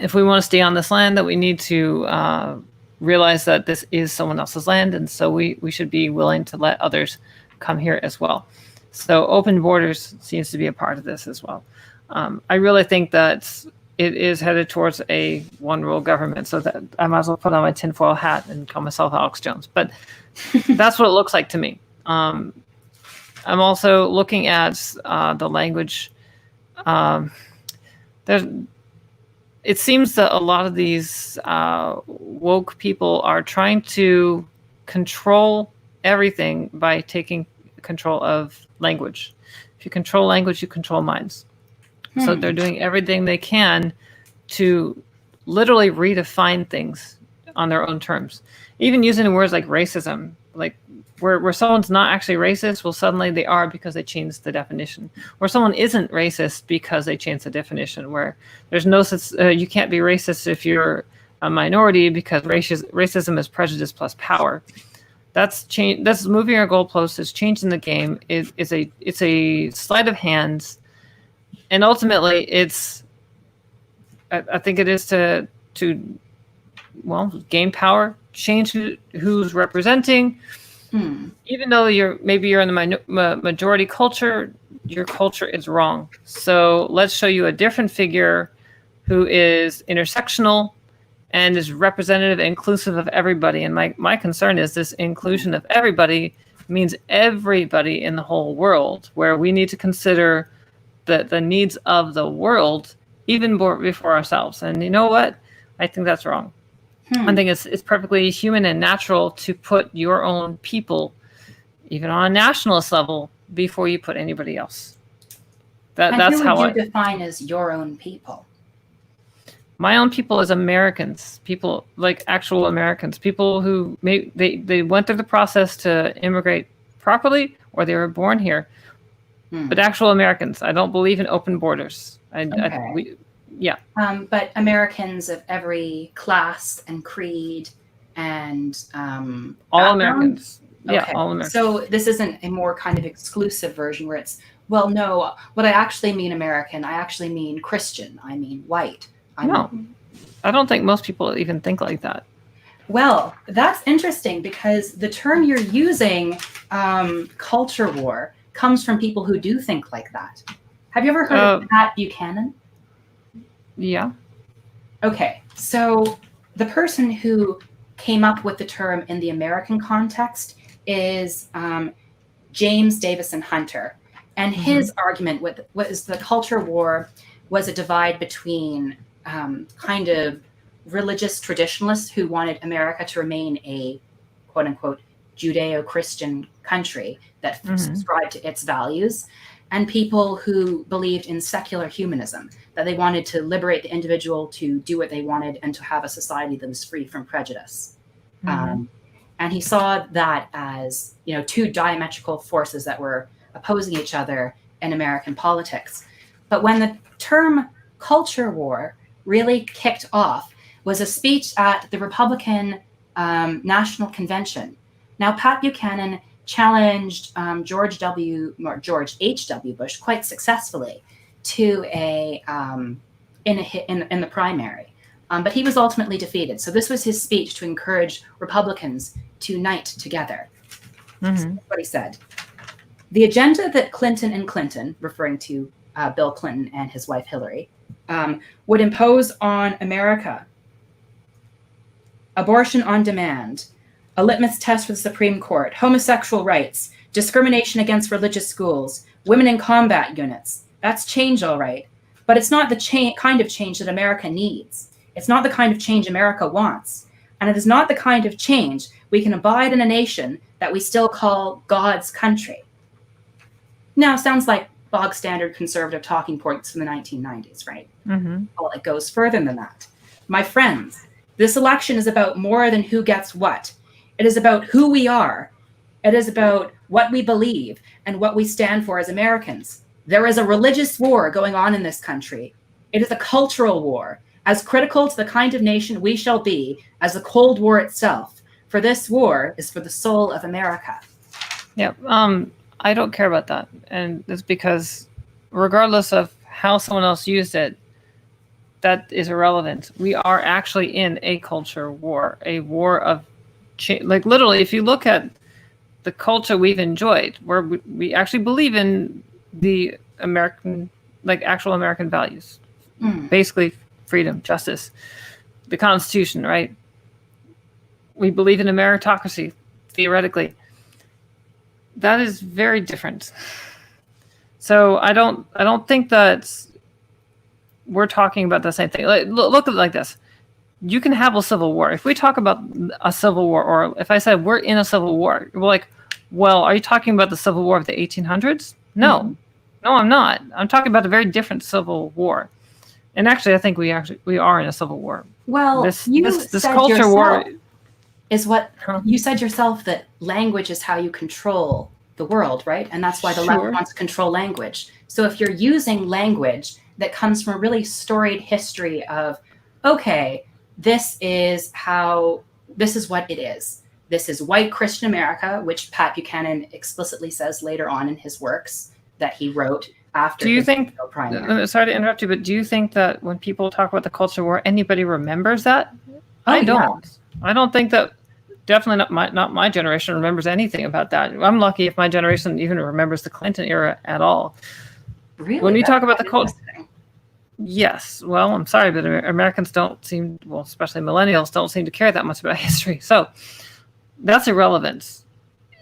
If we want to stay on this land, that we need to realize that this is someone else's land, and so we should be willing to let others come here as well. So open borders seems to be a part of this as well. I really think that it is headed towards a one-world government, so that I might as well put on my tinfoil hat and call myself Alex Jones. But that's what it looks like to me. I'm also looking at the language. It seems that a lot of these woke people are trying to control everything by taking control of language. If you control language, you control minds. So they're doing everything they can to literally redefine things on their own terms. Even using words like racism, like where someone's not actually racist, well, suddenly they are because they changed the definition. Where someone isn't racist because they changed the definition. Where there's no such, you can't be racist if you're a minority because racism is prejudice plus power. That's change. That's moving our goalposts. Is changing the game. It's a sleight of hands. And ultimately, I think it is to gain power, change who's representing. Even though you're in the majority culture, your culture is wrong. So let's show you a different figure who is intersectional and is representative and inclusive of everybody. And my concern is this inclusion of everybody means everybody in the whole world, where we need to consider the needs of the world even before ourselves. And you know what? I think that's wrong. I think it's perfectly human and natural to put your own people, even on a nationalist level, before you put anybody else. That's how you define as your own people. My own people is Americans, people like actual Americans, people who they went through the process to immigrate properly, or they were born here, but actual Americans. I don't believe in open borders. But Americans of every class and creed and all Americans. Okay. Yeah, all Americans. So this isn't a more kind of exclusive version where it's, well, no, what I actually mean American, I actually mean Christian, I mean white. No, I don't think most people even think like that. Well, that's interesting because the term you're using, culture war, comes from people who do think like that. Have you ever heard of Pat Buchanan? Yeah. Okay, so the person who came up with the term in the American context is James Davison Hunter. And his argument was the culture war was a divide between kind of religious traditionalists who wanted America to remain a quote unquote Judeo-Christian country that subscribed to its values, and people who believed in secular humanism, that they wanted to liberate the individual to do what they wanted and to have a society that was free from prejudice. And he saw that as, two diametrical forces that were opposing each other in American politics. But when the term culture war really kicked off was a speech at the Republican National Convention. Now, Pat Buchanan challenged George H.W. Bush quite successfully to in the primary, but he was ultimately defeated. So this was his speech to encourage Republicans to unite together. That's what he said. The agenda that Clinton, referring to Bill Clinton and his wife Hillary, would impose on America: abortion on demand, a litmus test for the Supreme Court, homosexual rights, discrimination against religious schools, women in combat units. That's change, all right. But it's not the kind of change that America needs. It's not the kind of change America wants. And it is not the kind of change we can abide in a nation that we still call God's country. Now, sounds like bog standard conservative talking points from the 1990s, right? Well, it goes further than that. My friends, this election is about more than who gets what. It is about who we are. It is about what we believe and what we stand for as Americans. There is a religious war going on in this country. It is a cultural war, as critical to the kind of nation we shall be as the Cold War itself. For this war is for the soul of America. Yeah, I don't care about that. And it's because regardless of how someone else used it, that is irrelevant. We are actually in a culture war, a war of change. Like literally, if you look at the culture we've enjoyed, where we actually believe in the American, like actual American values, basically freedom, justice, the Constitution, right? We believe in a meritocracy, theoretically. That is very different. So I don't think that we're talking about the same thing. Like, look at it like this. You can have a civil war. If we talk about a civil war, or if I said we're in a civil war, we're like, well, are you talking about the Civil War of the 1800s? No. No, I'm not. I'm talking about a very different civil war. And actually, I think we are in a civil war. Well, this culture war is what you said yourself, that language is how you control the world, right? And that's why the left wants to control language. So if you're using language that comes from a really storied history of, okay, this is what it is. This is white Christian America, which Pat Buchanan explicitly says later on in his works that he wrote after. Do you think, sorry to interrupt you, but do you think that when people talk about the culture war, anybody remembers that? I don't. Yeah. I don't think that definitely not my generation remembers anything about that. I'm lucky if my generation even remembers the Clinton era at all. Really? When you That's talk about the quite culture, interesting. yes. Well, I'm sorry, but Americans don't seem, well, especially millennials, don't seem to care that much about history. So that's irrelevant.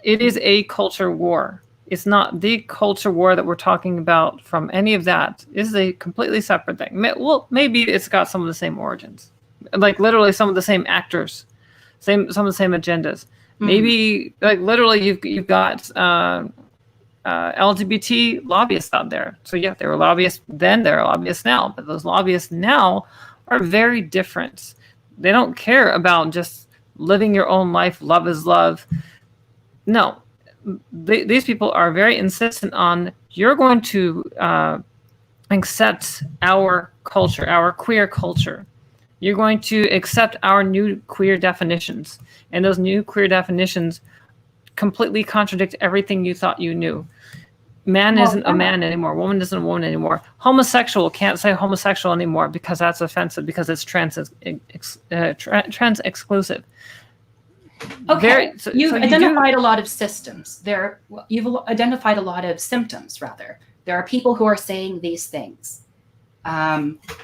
It is a culture war. It's not the culture war that we're talking about from any of that. This is a completely separate thing. Well, maybe it's got some of the same origins, like literally some of the same actors, some of the same agendas. Maybe like literally you've got LGBT lobbyists out there. So yeah, they were lobbyists then, they're lobbyists now, but those lobbyists now are very different. They don't care about just living your own life, love is love. No, these people are very insistent on, you're going to accept our culture, our queer culture. You're going to accept our new queer definitions. And those new queer definitions completely contradict everything you thought you knew. Man isn't a man anymore. Woman isn't a woman anymore. Homosexual can't say homosexual anymore because that's offensive, because it's trans exclusive. Okay, you've identified a lot of systems. You've identified a lot of symptoms, rather. There are people who are saying these things.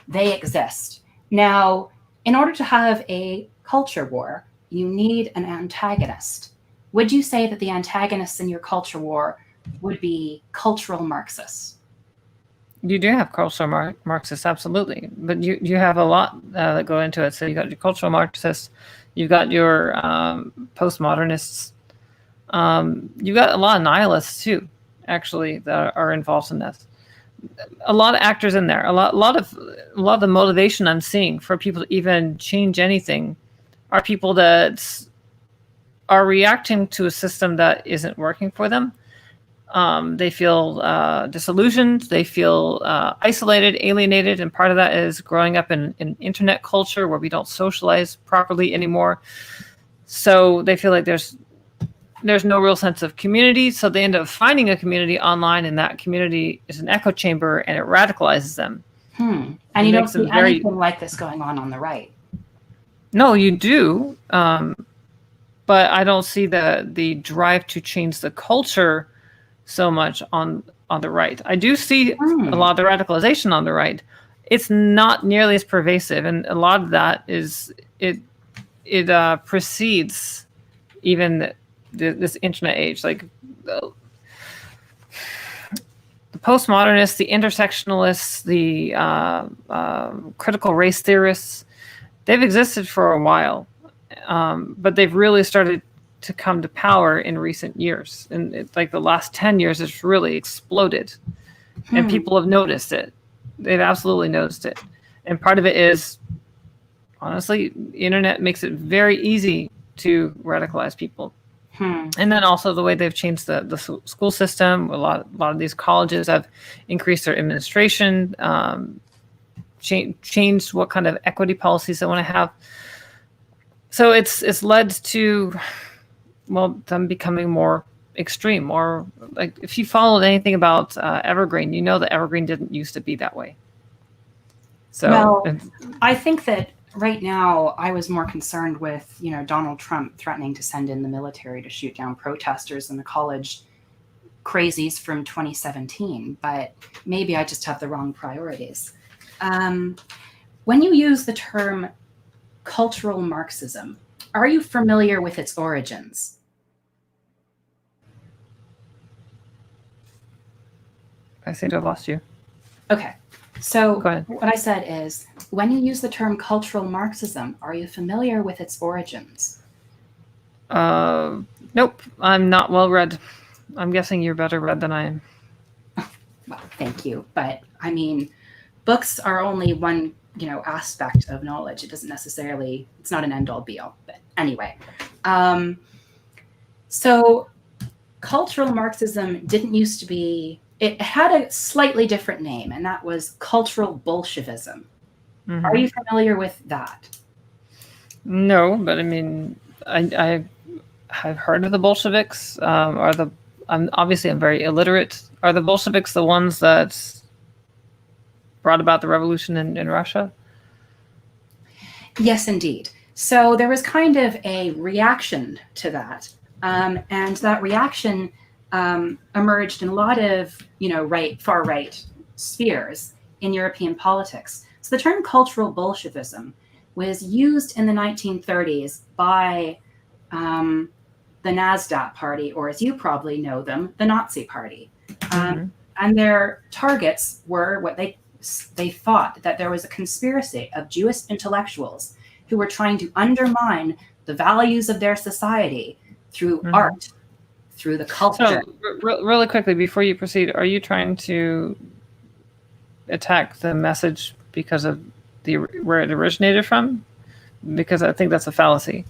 They exist. Now, in order to have a culture war, you need an antagonist. Would you say that the antagonists in your culture war would be cultural Marxists? You do have cultural Marxists, absolutely. But you have a lot that go into it. So you got your cultural Marxists, you've got your postmodernists, you got a lot of nihilists too, actually, that are involved in this. A lot of actors in there. A lot of the motivation I'm seeing for people to even change anything are people that are reacting to a system that isn't working for them. They feel disillusioned. They feel isolated, alienated, and part of that is growing up in internet culture where we don't socialize properly anymore. So they feel like there's no real sense of community. So they end up finding a community online, and that community is an echo chamber, and it radicalizes them. And you don't see anything like this going on the right. No, you do, but I don't see the drive to change the culture so much on the right. I do see a lot of the radicalization on the right. It's not nearly as pervasive, and a lot of that is it precedes even this internet age. Like the postmodernists, the intersectionalists, the critical race theorists, they've existed for a while, but they've really started to come to power in recent years. And it's like the last 10 years, it's really exploded. And people have noticed it. They've absolutely noticed it. And part of it is, honestly, the internet makes it very easy to radicalize people. And then also the way they've changed the school system. A lot of these colleges have increased their administration, changed what kind of equity policies they want to have. So it's led to, well, them becoming more extreme. Or like, if you followed anything about Evergreen, you know that Evergreen didn't used to be that way. So, well, I think that right now I was more concerned with, Donald Trump threatening to send in the military to shoot down protesters and the college crazies from 2017. But maybe I just have the wrong priorities. When you use the term cultural Marxism, are you familiar with its origins? I seem to have lost you. Okay. So Go ahead. what I said is, when you use the term cultural Marxism, are you familiar with its origins? Nope. I'm not well read. I'm guessing you're better read than I am. Well, thank you. But I mean, books are only one, aspect of knowledge. It doesn't necessarily, it's not an end all be all. But anyway, so cultural Marxism didn't used to be, it had a slightly different name, and that was cultural Bolshevism. Are you familiar with that? No, but I mean, I've heard of the Bolsheviks. I'm very illiterate. Are the Bolsheviks the ones that brought about the revolution in Russia? Yes, indeed. So there was kind of a reaction to that. And that reaction emerged in a lot of, far right spheres in European politics. So the term cultural Bolshevism was used in the 1930s by the NASDAQ party, or as you probably know them, the Nazi party. And their targets were what they thought that there was a conspiracy of Jewish intellectuals who were trying to undermine the values of their society through art, through the culture. So, really quickly, before you proceed, are you trying to attack the message because of where it originated from? Because I think that's a fallacy.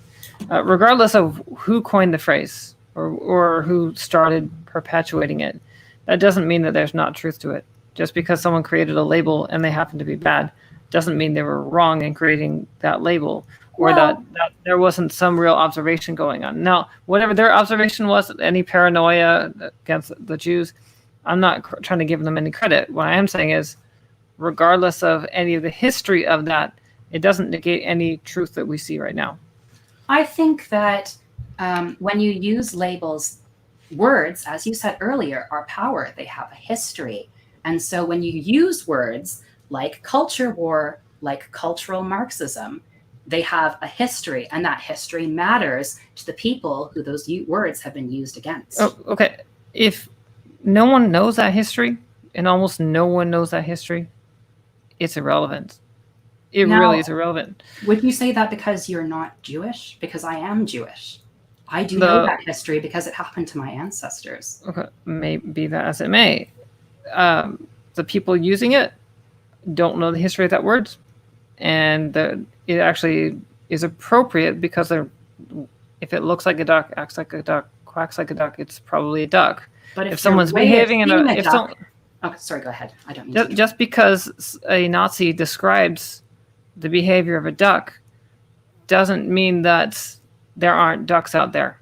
Regardless of who coined the phrase or who started perpetuating it, that doesn't mean that there's not truth to it. Just because someone created a label and they happen to be bad doesn't mean they were wrong in creating that label, or that there wasn't some real observation going on. Now, whatever their observation was, any paranoia against the Jews, I'm not trying to give them any credit. What I am saying is, regardless of any of the history of that, it doesn't negate any truth that we see right now. I think that when you use labels, words, as you said earlier, are power. They have a history. And so when you use words like culture war, like cultural Marxism, they have a history, and that history matters to the people who those words have been used against. Oh, okay. If no one knows that history, and almost no one knows that history, it's irrelevant. It really is irrelevant. Would you say that because you're not Jewish? Because I am Jewish. I do know that history because it happened to my ancestors. Okay, may be that as it may. The people using it don't know the history of that word, and it actually is appropriate because if it looks like a duck, acts like a duck, quacks like a duck, it's probably a duck. But if someone's behaving in a oh, sorry, go ahead. I don't mean just because a Nazi describes the behavior of a duck doesn't mean that there aren't ducks out there.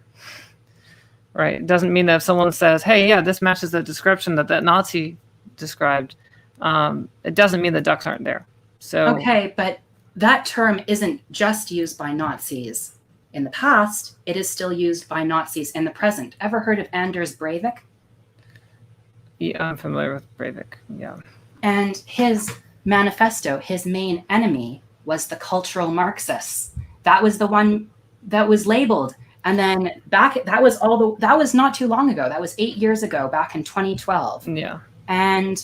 Right? It doesn't mean that if someone says, hey, yeah, this matches the description that Nazi described, it doesn't mean the ducks aren't there. So okay, but that term isn't just used by Nazis in the past. It is still used by Nazis in the present. Ever heard of Anders Breivik? Yeah, I'm familiar with Breivik, yeah. And his manifesto, his main enemy, was the cultural Marxists. That was the one that was labeled. And then that was not too long ago. That was 8 years ago, back in 2012. Yeah. And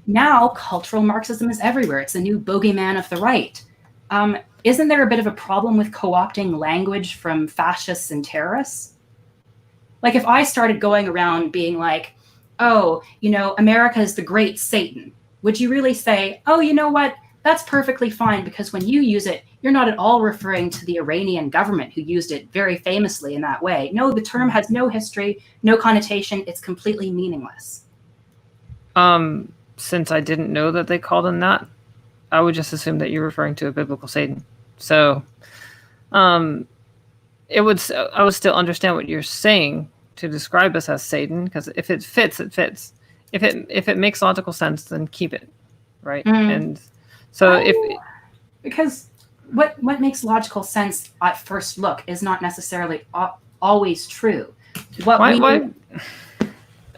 now cultural Marxism is everywhere. It's the new bogeyman of the right. Isn't there a bit of a problem with co-opting language from fascists and terrorists? Like if I started going around being like, oh, America is the great Satan, would you really say, oh, you know what? That's perfectly fine, because when you use it, you're not at all referring to the Iranian government who used it very famously in that way. No, the term has no history, no connotation. It's completely meaningless. Since I didn't know that they called him that, I would just assume that you're referring to a biblical Satan. So, I would still understand what you're saying to describe us as Satan, because if it fits, it fits. If it makes logical sense, then keep it, right? And so because what makes logical sense at first look is not necessarily always true. Why?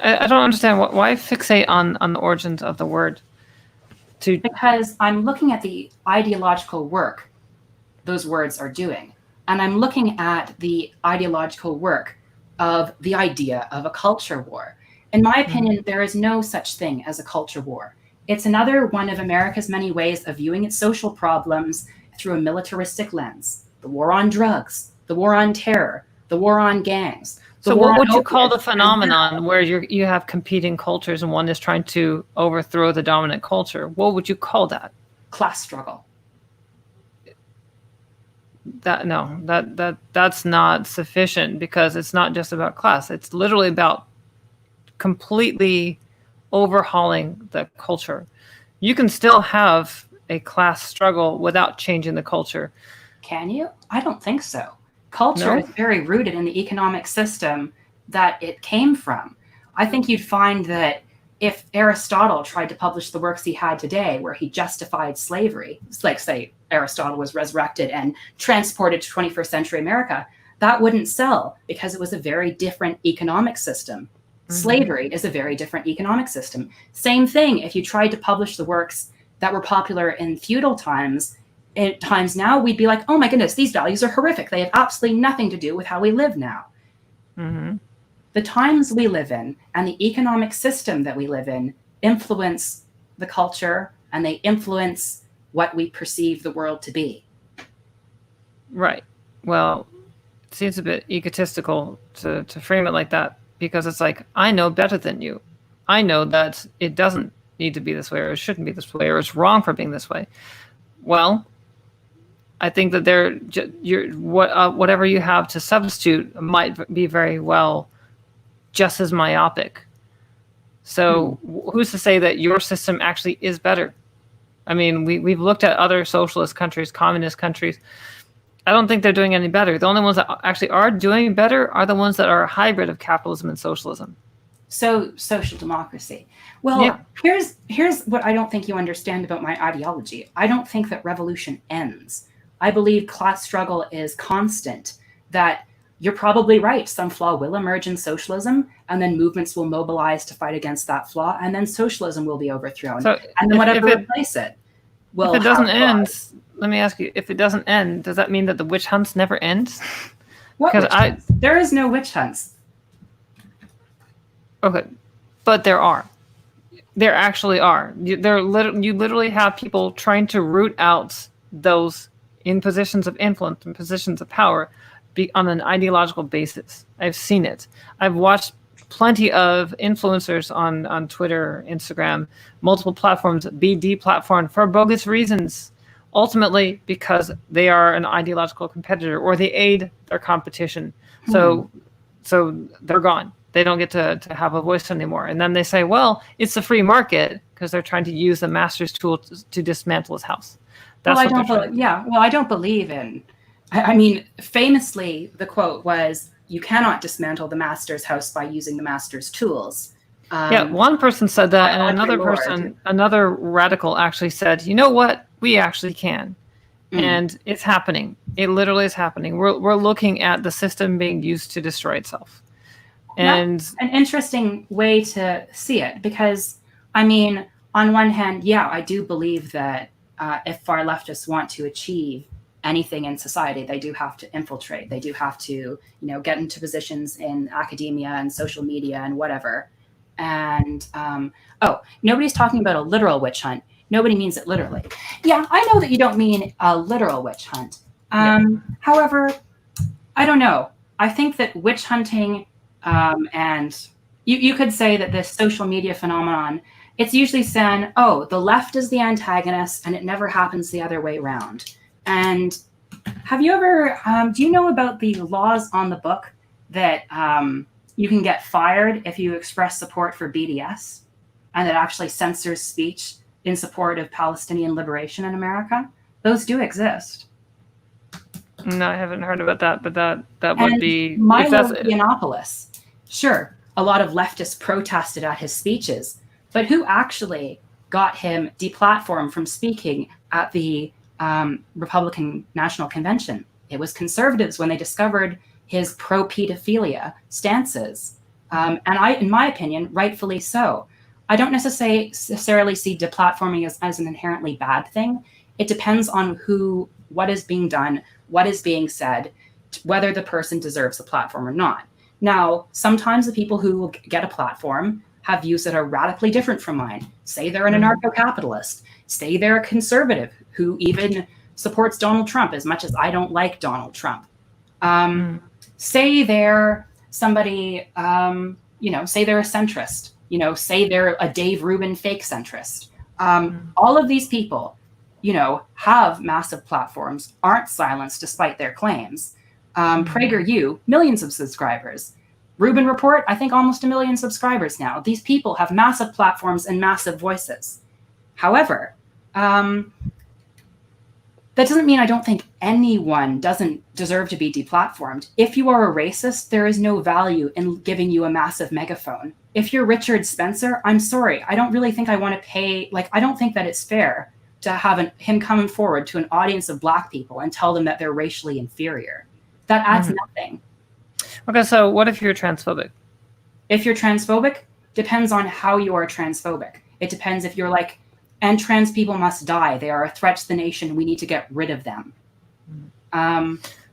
I don't understand. Why fixate on the origins of the word? Because I'm looking at the ideological work those words are doing. And I'm looking at the ideological work of the idea of a culture war. In my opinion, there is no such thing as a culture war. It's another one of America's many ways of viewing its social problems through a militaristic lens. The war on drugs, the war on terror, the war on gangs. So what would you call the phenomenon where you have competing cultures and one is trying to overthrow the dominant culture? What would you call that? Class struggle. That's not sufficient, because it's not just about class. It's literally about completely overhauling the culture. You can still have a class struggle without changing the culture. Can you? I don't think so. Culture is very rooted in the economic system that it came from. I think you'd find that if Aristotle tried to publish the works he had today, where he justified slavery, like say Aristotle was resurrected and transported to 21st century America, that wouldn't sell because it was a very different economic system. Slavery is a very different economic system. Same thing if you tried to publish the works that were popular in feudal times. In times now, we'd be like, oh my goodness, these values are horrific. They have absolutely nothing to do with how we live now. The times we live in and the economic system that we live in influence the culture, and they influence what we perceive the world to be. Right. Well, it seems a bit egotistical to frame it like that, because it's like, I know better than you. I know that it doesn't need to be this way, or it shouldn't be this way, or it's wrong for being this way. Well, I think that whatever you have to substitute might be very well just as myopic. So who's to say that your system actually is better? I mean, we've looked at other socialist countries, communist countries. I don't think they're doing any better. The only ones that actually are doing better are the ones that are a hybrid of capitalism and socialism. So social democracy. Well, Yeah. here's what I don't think you understand about my ideology. I don't think that revolution ends. I believe class struggle is constant, that you're probably right. Some flaw will emerge in socialism, and then movements will mobilize to fight against that flaw, and then socialism will be overthrown. So and then whatever replace it will if it doesn't have end, flaws. let me ask you, if it doesn't end, does that mean that the witch hunts never end? What 'Cause witch hunts? There is no witch hunts. Okay, but there are. There actually are. You literally have people trying to root out those in positions of influence and positions of power on an ideological basis. I've seen it. I've watched plenty of influencers on Twitter, Instagram, multiple platforms be deplatformed for bogus reasons, ultimately because they are an ideological competitor or they aid their competition. So they're gone. They don't get to have a voice anymore. And then they say, well, it's a free market, because they're trying to use the master's tool to dismantle his house. That's Well, I don't believe in. I mean, famously, the quote was, "You cannot dismantle the master's house by using the master's tools." One person said that, and my another radical actually said, you know what? We actually can. And it's happening. It literally is happening. We're looking at the system being used to destroy itself. And that's an interesting way to see it, because, I mean, on one hand, yeah, I do believe that if far leftists want to achieve anything in society, they do have to infiltrate. They do have to, get into positions in academia and social media and whatever. And nobody's talking about a literal witch hunt. Nobody means it literally. Yeah, I know that you don't mean a literal witch hunt. However, I don't know. I think that witch hunting, and you could say that this social media phenomenon, it's usually saying, oh, the left is the antagonist and it never happens the other way around. And have you ever, do you know about the laws on the book that you can get fired if you express support for BDS, and it actually censors speech in support of Palestinian liberation in America? Those do exist. No, I haven't heard about that, but that would be... Milo Yiannopoulos, sure, a lot of leftists protested at his speeches, but who actually got him deplatformed from speaking at the Republican National Convention? It was conservatives, when they discovered his pro-pedophilia stances. And in my opinion, rightfully so. I don't necessarily see deplatforming as an inherently bad thing. It depends on what is being done, what is being said, whether the person deserves a platform or not. Now, sometimes the people who will get a platform have views that are radically different from mine. Say they're an anarcho-capitalist. Say they're a conservative who even supports Donald Trump, as much as I don't like Donald Trump. Say they're somebody, say they're a centrist. Say they're a Dave Rubin fake centrist. All of these people, have massive platforms, aren't silenced despite their claims. PragerU, millions of subscribers. Rubin Report, I think almost 1 million subscribers now. These people have massive platforms and massive voices. However, That doesn't mean I don't think anyone doesn't deserve to be deplatformed. If you are a racist, there is no value in giving you a massive megaphone. If you're Richard Spencer, I'm sorry. I don't really think I want to pay, like, I don't think that it's fair to have him coming forward to an audience of Black people and tell them that they're racially inferior. That adds nothing. Okay, so what if you're transphobic? If you're transphobic, depends on how you are transphobic. It depends if you're like, and trans people must die. They are a threat to the nation. We need to get rid of them.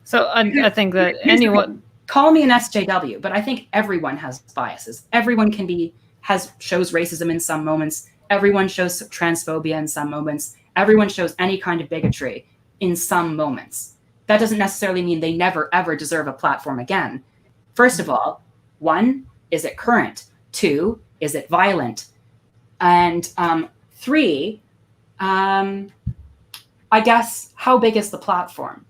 So I think that anyone... Call me an SJW, but I think everyone has biases. Everyone shows racism in some moments. Everyone shows transphobia in some moments. Everyone shows any kind of bigotry in some moments. That doesn't necessarily mean they never, ever deserve a platform again. First of all, 1, is it current? 2, is it violent? And 3, I guess, how big is the platform?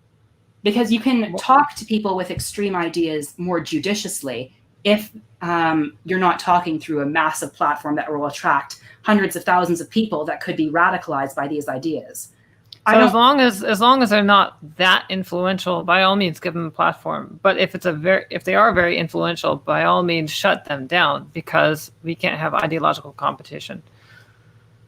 Because you can talk to people with extreme ideas more judiciously if you're not talking through a massive platform that will attract hundreds of thousands of people that could be radicalized by these ideas. So as long as they're not that influential, by all means, give them a platform. But if they are very influential, by all means, shut them down, because we can't have ideological competition.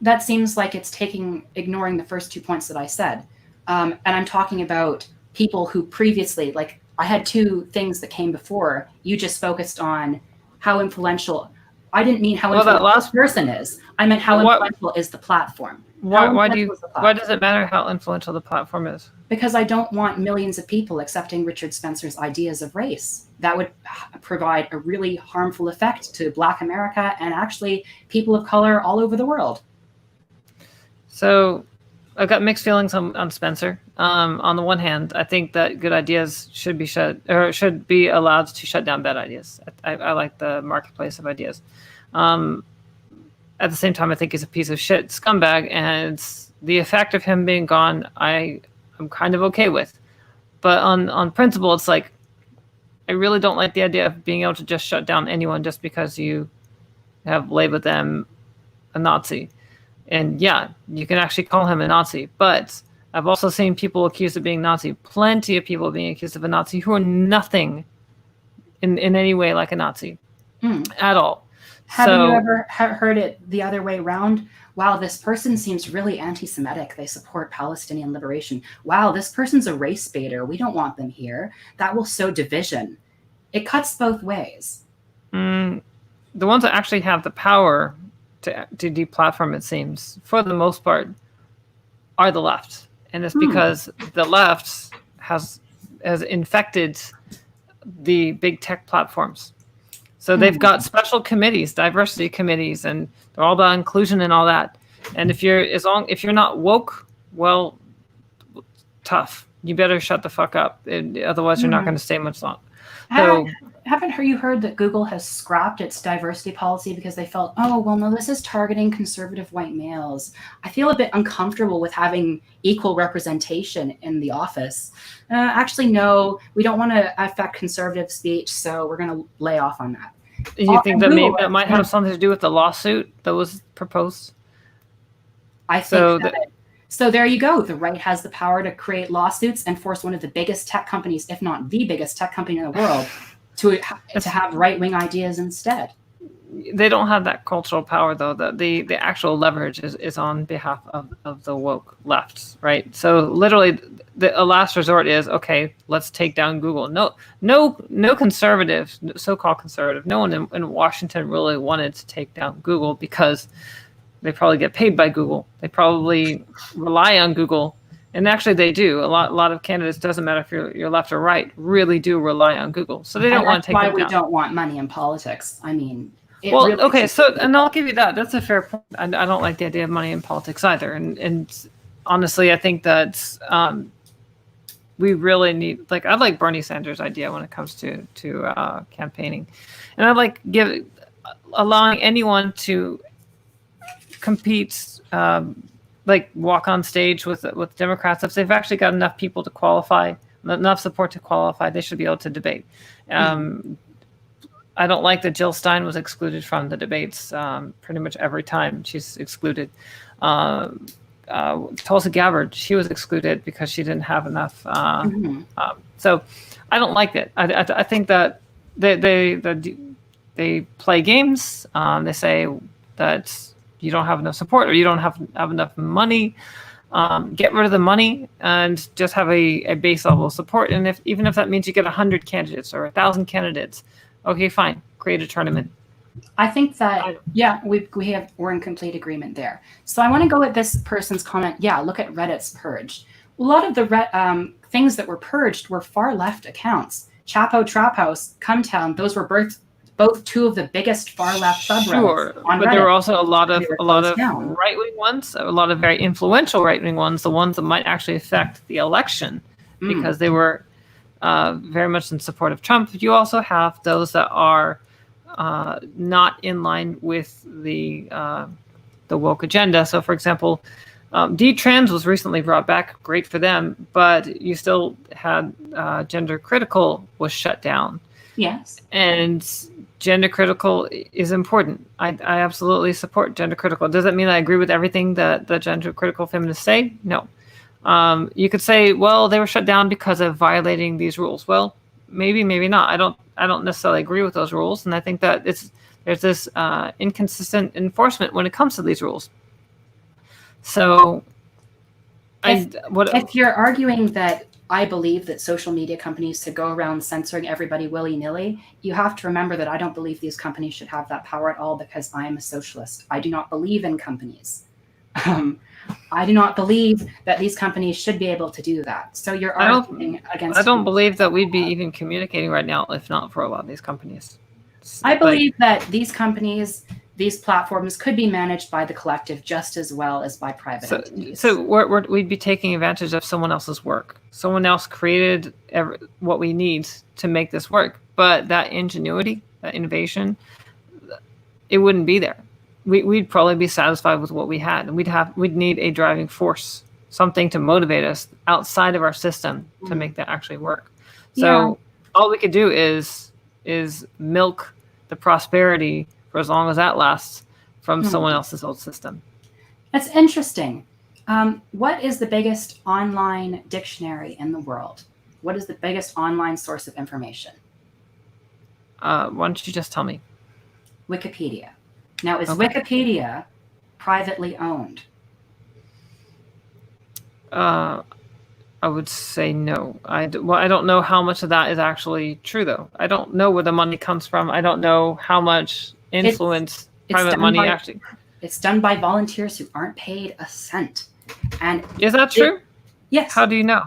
That seems like it's ignoring the first 2 points that I said. And I'm talking about people who previously, like, I had 2 things that came before. You just focused on how influential. I didn't mean how influential that last person is. I meant how influential is the platform. Why does it matter how influential the platform is? Because I don't want millions of people accepting Richard Spencer's ideas of race. That would provide a really harmful effect to Black America and actually people of color all over the world. So I've got mixed feelings on Spencer. On the one hand, I think that good ideas should be allowed to shut down bad ideas. I like the marketplace of ideas. At the same time, I think he's a piece of shit scumbag, and the effect of him being gone, I'm kind of okay with. But on principle, it's like, I really don't like the idea of being able to just shut down anyone just because you have labeled them a Nazi. And yeah, you can actually call him a Nazi, but I've also seen people accused of being Nazi. Plenty of people being accused of a Nazi who are nothing in any way like a Nazi at all. Have you ever heard it the other way around? Wow, this person seems really anti-Semitic. They support Palestinian liberation. Wow, this person's a race baiter. We don't want them here. That will sow division. It cuts both ways. The ones that actually have the power to deplatform, it seems, for the most part, are the left. And it's because the left has infected the big tech platforms. So they've got special committees, diversity committees, and they're all about inclusion and all that. And if you're not woke, well, tough. You better shut the fuck up. Otherwise, you're not going to stay much longer. So, haven't you heard that Google has scrapped its diversity policy because they felt, oh, well, no, this is targeting conservative white males. I feel a bit uncomfortable with having equal representation in the office. Actually, no, we don't want to affect conservative speech, so we're going to lay off on that. You think that might have something to do with the lawsuit that was proposed? I think so there you go. The right has the power to create lawsuits and force one of the biggest tech companies, if not the biggest tech company in the world, to have right-wing ideas instead. They don't have that cultural power, though. The actual leverage is on behalf of the woke left, right? So literally, a last resort is, okay, let's take down Google. No conservative, so-called conservative, no one in Washington really wanted to take down Google because they probably get paid by Google. They probably rely on Google. And actually they do. A lot of candidates, doesn't matter if you're left or right, really do rely on Google. So they don't want to take it down. That's why we don't want money in politics. I mean, and I'll give you that. That's a fair point. I don't like the idea of money in politics either. And honestly, I think that we really need, like, I like Bernie Sanders' idea when it comes to campaigning. And I like allowing anyone to compete, like walk on stage with Democrats. If they've actually got enough people to qualify, enough support to qualify, they should be able to debate. I don't like that Jill Stein was excluded from the debates pretty much every time she's excluded. I Tulsi Gabbard, she was excluded because she didn't have enough. So I don't like it. I think that they play games. They say that you don't have enough support or you don't have enough money. Get rid of the money and just have a base level of support. And even if that means you get 100 candidates or 1,000 candidates, okay, fine, create a tournament. I think that, yeah, we're in complete agreement there. So I want to go with this person's comment. Yeah, look at Reddit's purged. A lot of the things that were purged were far left accounts. Chapo, Trap House, Cumtown, those were both two of the biggest far left subreddits on Reddit. But there were also a lot of right-wing ones, a lot of very influential right-wing ones, the ones that might actually affect the election because they were very much in support of Trump. You also have those that are not in line with the woke agenda. So, for example, D-Trans was recently brought back, great for them, but you still had Gender Critical was shut down. Yes. And Gender Critical is important. I absolutely support Gender Critical. Does that mean I agree with everything that the Gender Critical feminists say? No. You could say, well, they were shut down because of violating these rules. Well, maybe not. I don't necessarily agree with those rules, and I think that there's this inconsistent enforcement when it comes to these rules. So, if you're arguing that I believe that social media companies should go around censoring everybody willy-nilly, you have to remember that I don't believe these companies should have that power at all because I am a socialist. I do not believe in companies. I do not believe that these companies should be able to do that. So you're arguing against... I don't believe that we'd be even communicating right now if not for a lot of these companies. I believe that these companies, these platforms could be managed by the collective just as well as by private entities. So we'd be taking advantage of someone else's work. Someone else created what we need to make this work. But that ingenuity, that innovation, it wouldn't be there. We'd probably be satisfied with what we had. And we'd need a driving force, something to motivate us outside of our system to make that actually work. So all we could do is milk the prosperity for as long as that lasts from someone else's old system. That's interesting. What is the biggest online dictionary in the world? What is the biggest online source of information? Why don't you just tell me? Wikipedia. Now, is Wikipedia privately owned? I would say no. I don't know how much of that is actually true, though. I don't know where the money comes from. I don't know how much influence private money actually. It's done by volunteers who aren't paid a cent. And is that true? Yes. How do you know?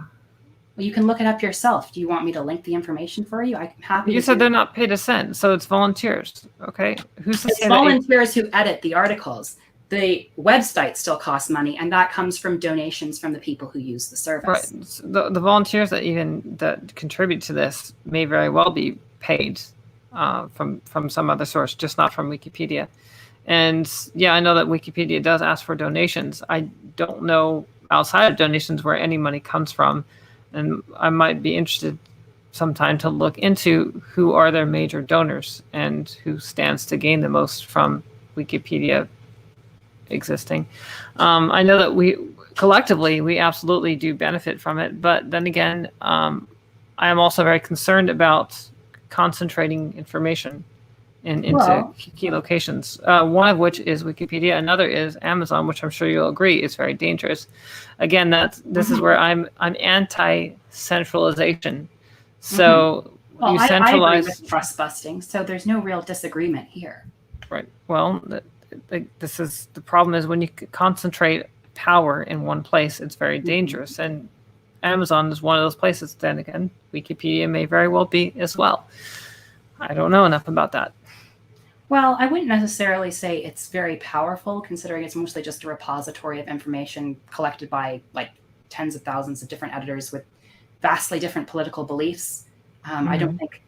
Well, you can look it up yourself. Do you want me to link the information for you? I'm happy. You said they're not paid a cent, so it's volunteers. Okay, it's volunteers who edit the articles. The website still costs money, and that comes from donations from the people who use the service. Right. So the volunteers that contribute to this may very well be paid from some other source, just not from Wikipedia. And yeah, I know that Wikipedia does ask for donations. I don't know outside of donations where any money comes from, and I might be interested sometime to look into who are their major donors and who stands to gain the most from Wikipedia existing. I know that we collectively absolutely do benefit from it, but then again, I am also very concerned about concentrating information into key locations. One of which is Wikipedia, another is Amazon, which I'm sure you'll agree is very dangerous. Again, this is where I'm anti-centralization. So you centralize. I agree with trust busting, so there's no real disagreement here. Right. Well, this is the problem is when you concentrate power in one place, it's very dangerous. And Amazon is one of those places. Then again, Wikipedia may very well be as well. I don't know enough about that. Well, I wouldn't necessarily say it's very powerful, considering it's mostly just a repository of information collected by like tens of thousands of different editors with vastly different political beliefs. I don't think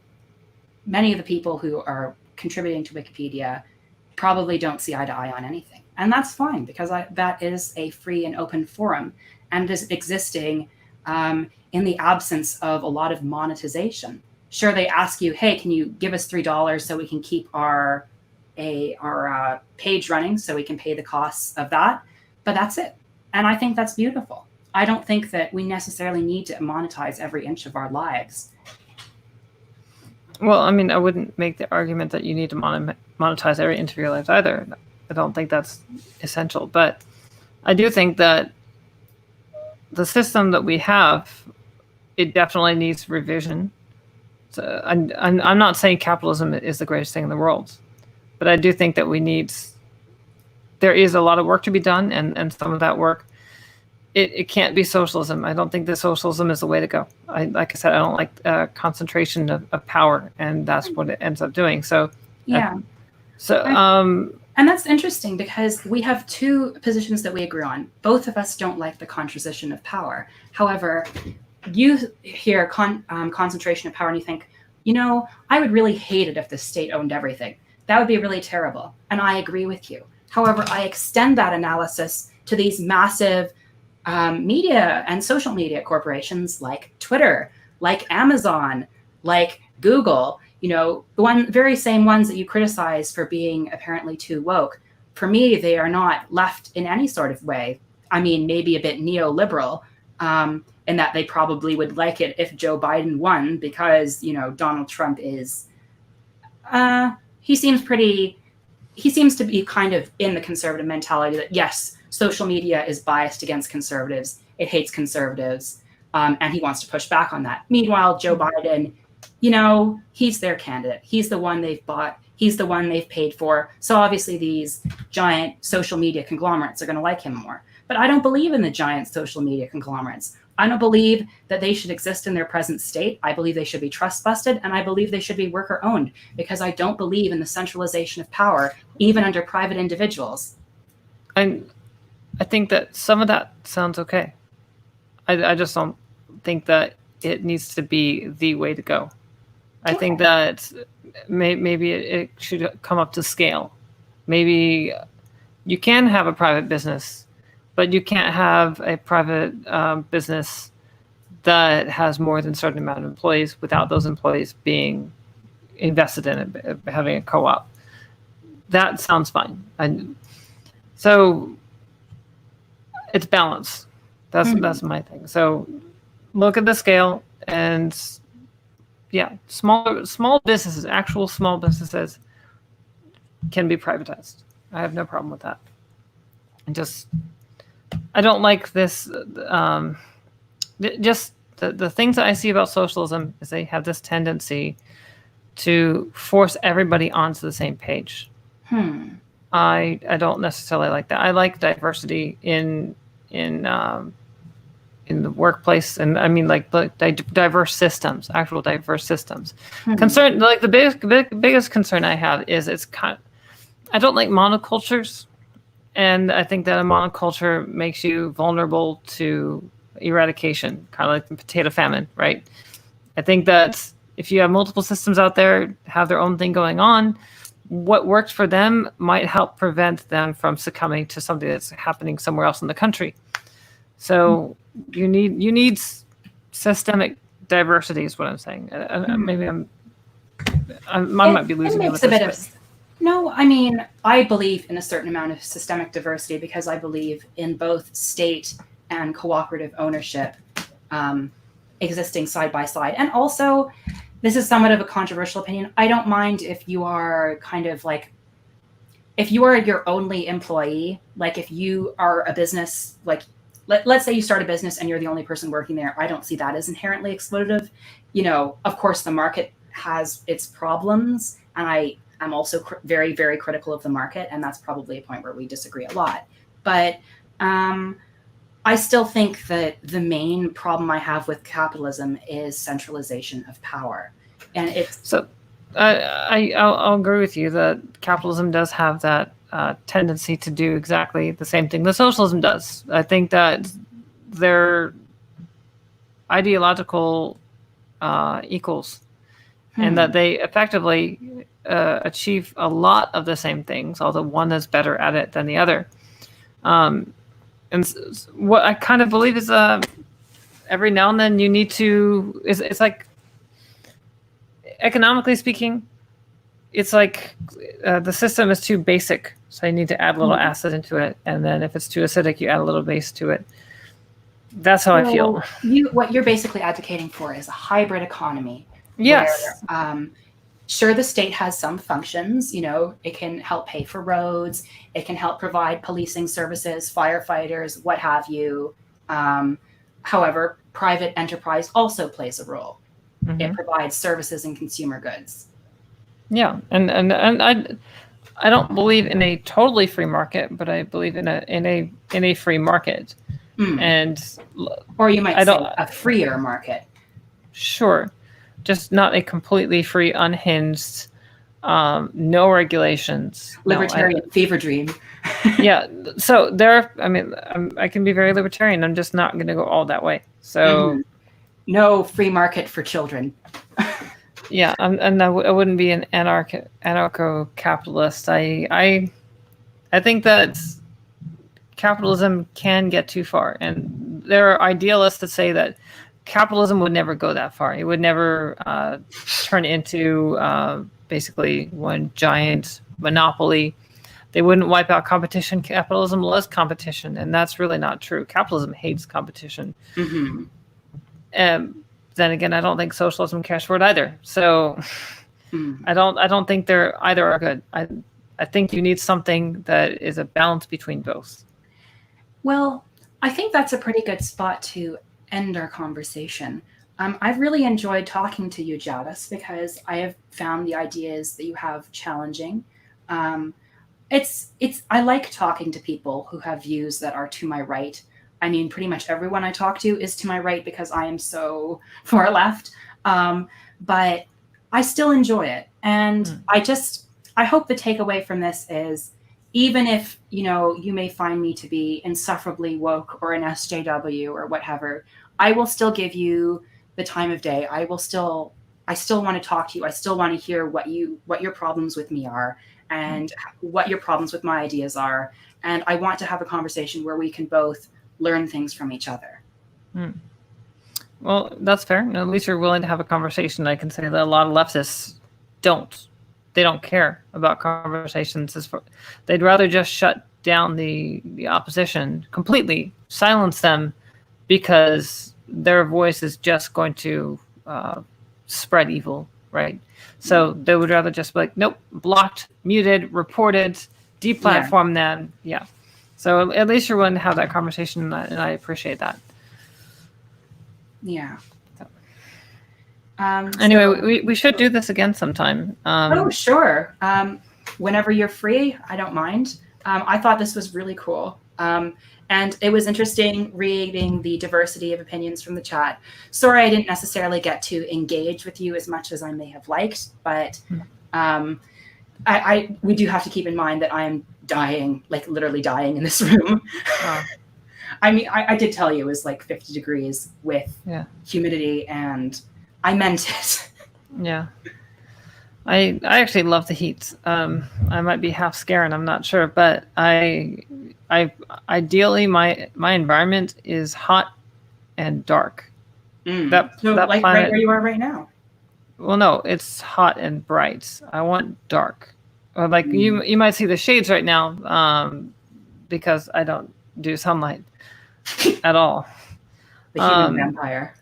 many of the people who are contributing to Wikipedia probably don't see eye to eye on anything. And that's fine, because that is a free and open forum and is existing in the absence of a lot of monetization. Sure, they ask you, hey, can you give us $3 so we can keep our page running so we can pay the costs of that? But that's it. And I think that's beautiful. I don't think that we necessarily need to monetize every inch of our lives. Well, I mean, I wouldn't make the argument that you need to monetize every inch of your lives either. I don't think that's essential. But I do think that the system that we have, it definitely needs revision. So I'm not saying capitalism is the greatest thing in the world, but I do think that there is a lot of work to be done, and some of that work, it can't be socialism. I don't think that socialism is the way to go. Like I said, I don't like concentration of power, and that's what it ends up doing. So yeah. And that's interesting because we have two positions that we agree on. Both of us don't like the concentration of power. However, you hear concentration of power and you think, I would really hate it if the state owned everything. That would be really terrible. And I agree with you. However, I extend that analysis to these massive media and social media corporations like Twitter, like Amazon, like Google, the very same ones that you criticize for being apparently too woke. For me, they are not left in any sort of way. I mean, maybe a bit neoliberal, in that they probably would like it if Joe Biden won because, Donald Trump is, he seems to be kind of in the conservative mentality that, yes, social media is biased against conservatives. It hates conservatives. And he wants to push back on that. Meanwhile, Joe Biden, he's their candidate. He's the one they've bought. He's the one they've paid for. So obviously these giant social media conglomerates are going to like him more. But I don't believe in the giant social media conglomerates. I don't believe that they should exist in their present state. I believe they should be trust busted, and I believe they should be worker owned because I don't believe in the centralization of power, even under private individuals. And I think that some of that sounds okay. I just don't think that it needs to be the way to go. I think that maybe it should come up to scale. Maybe you can have a private business, but you can't have a private business that has more than a certain amount of employees without those employees being invested in it, having a co-op. That sounds fine. And so it's balance. That's my thing. So look at the scale, and small businesses, actual small businesses, can be privatized. I have no problem with that. I don't like this. Just the things that I see about socialism is they have this tendency to force everybody onto the same page. I don't necessarily like that. I like diversity in the workplace, and I mean like diverse systems, actual diverse systems. Concern, like the biggest concern I have is I don't like monocultures. And I think that a monoculture makes you vulnerable to eradication, kind of like the potato famine, right? I think that if you have multiple systems out there, have their own thing going on, what worked for them might help prevent them from succumbing to something that's happening somewhere else in the country. So you need systemic diversity is what I'm saying. Maybe I might be losing you with this. No, I mean, I believe in a certain amount of systemic diversity because I believe in both state and cooperative ownership existing side by side. And also, this is somewhat of a controversial opinion. I don't mind if you are kind of like, if you are your only employee, like if you are a business, like let's say you start a business and you're the only person working there. I don't see that as inherently exploitative. Of course, the market has its problems, and I'm also very, very critical of the market, and that's probably a point where we disagree a lot. But I still think that the main problem I have with capitalism is centralization of power, and it's so. I'll agree with you that capitalism does have that tendency to do exactly the same thing that socialism does. I think that they're ideological equals, and that they effectively achieve a lot of the same things, although one is better at it than the other. And what I kind of believe is every now and then you need to, it's like, economically speaking, it's like the system is too basic So you need to add a little acid into it, and then if it's too acidic, you add a little base to it. That's how I feel. What you're basically advocating for is a hybrid economy. Yes. Where, sure, the state has some functions. It can help pay for roads. It can help provide policing services, firefighters, what have you. However, private enterprise also plays a role. Mm-hmm. It provides services and consumer goods. Yeah, and I don't believe in a totally free market, but I believe in a free market. Or you might say a freer market. Sure. Just not a completely free, unhinged, no regulations. Libertarian fever dream. Yeah. So I can be very libertarian. I'm just not going to go all that way. So no free market for children. Yeah. And I wouldn't be an anarcho-capitalist. I think that capitalism can get too far. And there are idealists that say that capitalism would never go that far. It would never turn into basically one giant monopoly. They wouldn't wipe out competition. Capitalism loves competition, and that's really not true. Capitalism hates competition. Mm-hmm. Then again, I don't think socialism cares for it either. So I don't think they're either are good. I think you need something that is a balance between both. Well, I think that's a pretty good spot to end our conversation. I've really enjoyed talking to you, Jadis, because I have found the ideas that you have challenging. I like talking to people who have views that are to my right. I mean, pretty much everyone I talk to is to my right because I am so far left. But I still enjoy it. And I hope the takeaway from this is, even if, you may find me to be insufferably woke or an SJW or whatever, I will still give you the time of day. I still want to talk to you. I still want to hear what your problems with me are and what your problems with my ideas are. And I want to have a conversation where we can both learn things from each other. Well, that's fair. At least you're willing to have a conversation. I can say that a lot of leftists don't. They don't care about conversations. They'd rather just shut down the opposition completely, silence them, because their voice is just going to spread evil, right? So they would rather just be like, nope, blocked, muted, reported, deplatformed them. Yeah. So at least you're willing to have that conversation, and I appreciate that. Yeah. Anyway, we should do this again sometime. Oh, sure. Whenever you're free, I don't mind. I thought this was really cool. And it was interesting reading the diversity of opinions from the chat. Sorry, I didn't necessarily get to engage with you as much as I may have liked, but we do have to keep in mind that I'm dying, like literally dying in this room. I mean, I did tell you it was like 50 degrees with humidity, and I meant it. Yeah. I actually love the heat. I might be half scared, I'm not sure, but I ideally my environment is hot and dark. That like planet, right where you are right now. Well, no, it's hot and bright. I want dark. Or like you might see the shades right now, because I don't do sunlight at all. The human vampire.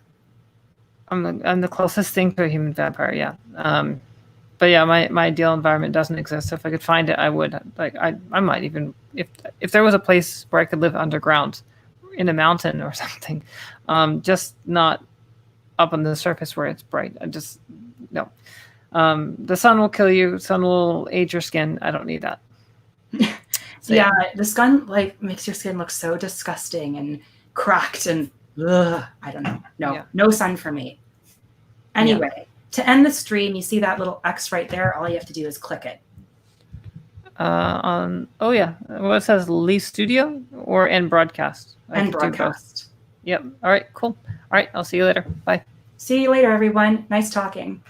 I'm the closest thing to a human vampire, yeah. But yeah, my ideal environment doesn't exist. If I could find it, I would. Like I might even, if there was a place where I could live underground in a mountain or something, just not up on the surface where it's bright. No. The sun will kill you. Sun will age your skin. I don't need that. So, yeah, the sun makes your skin look so disgusting and cracked and I don't know. No sun for me. Anyway, to end the stream, you see that little X right there. All you have to do is click it. It says Lee Studio or End Broadcast. End Broadcast. Yep. All right. Cool. All right. I'll see you later. Bye. See you later, everyone. Nice talking.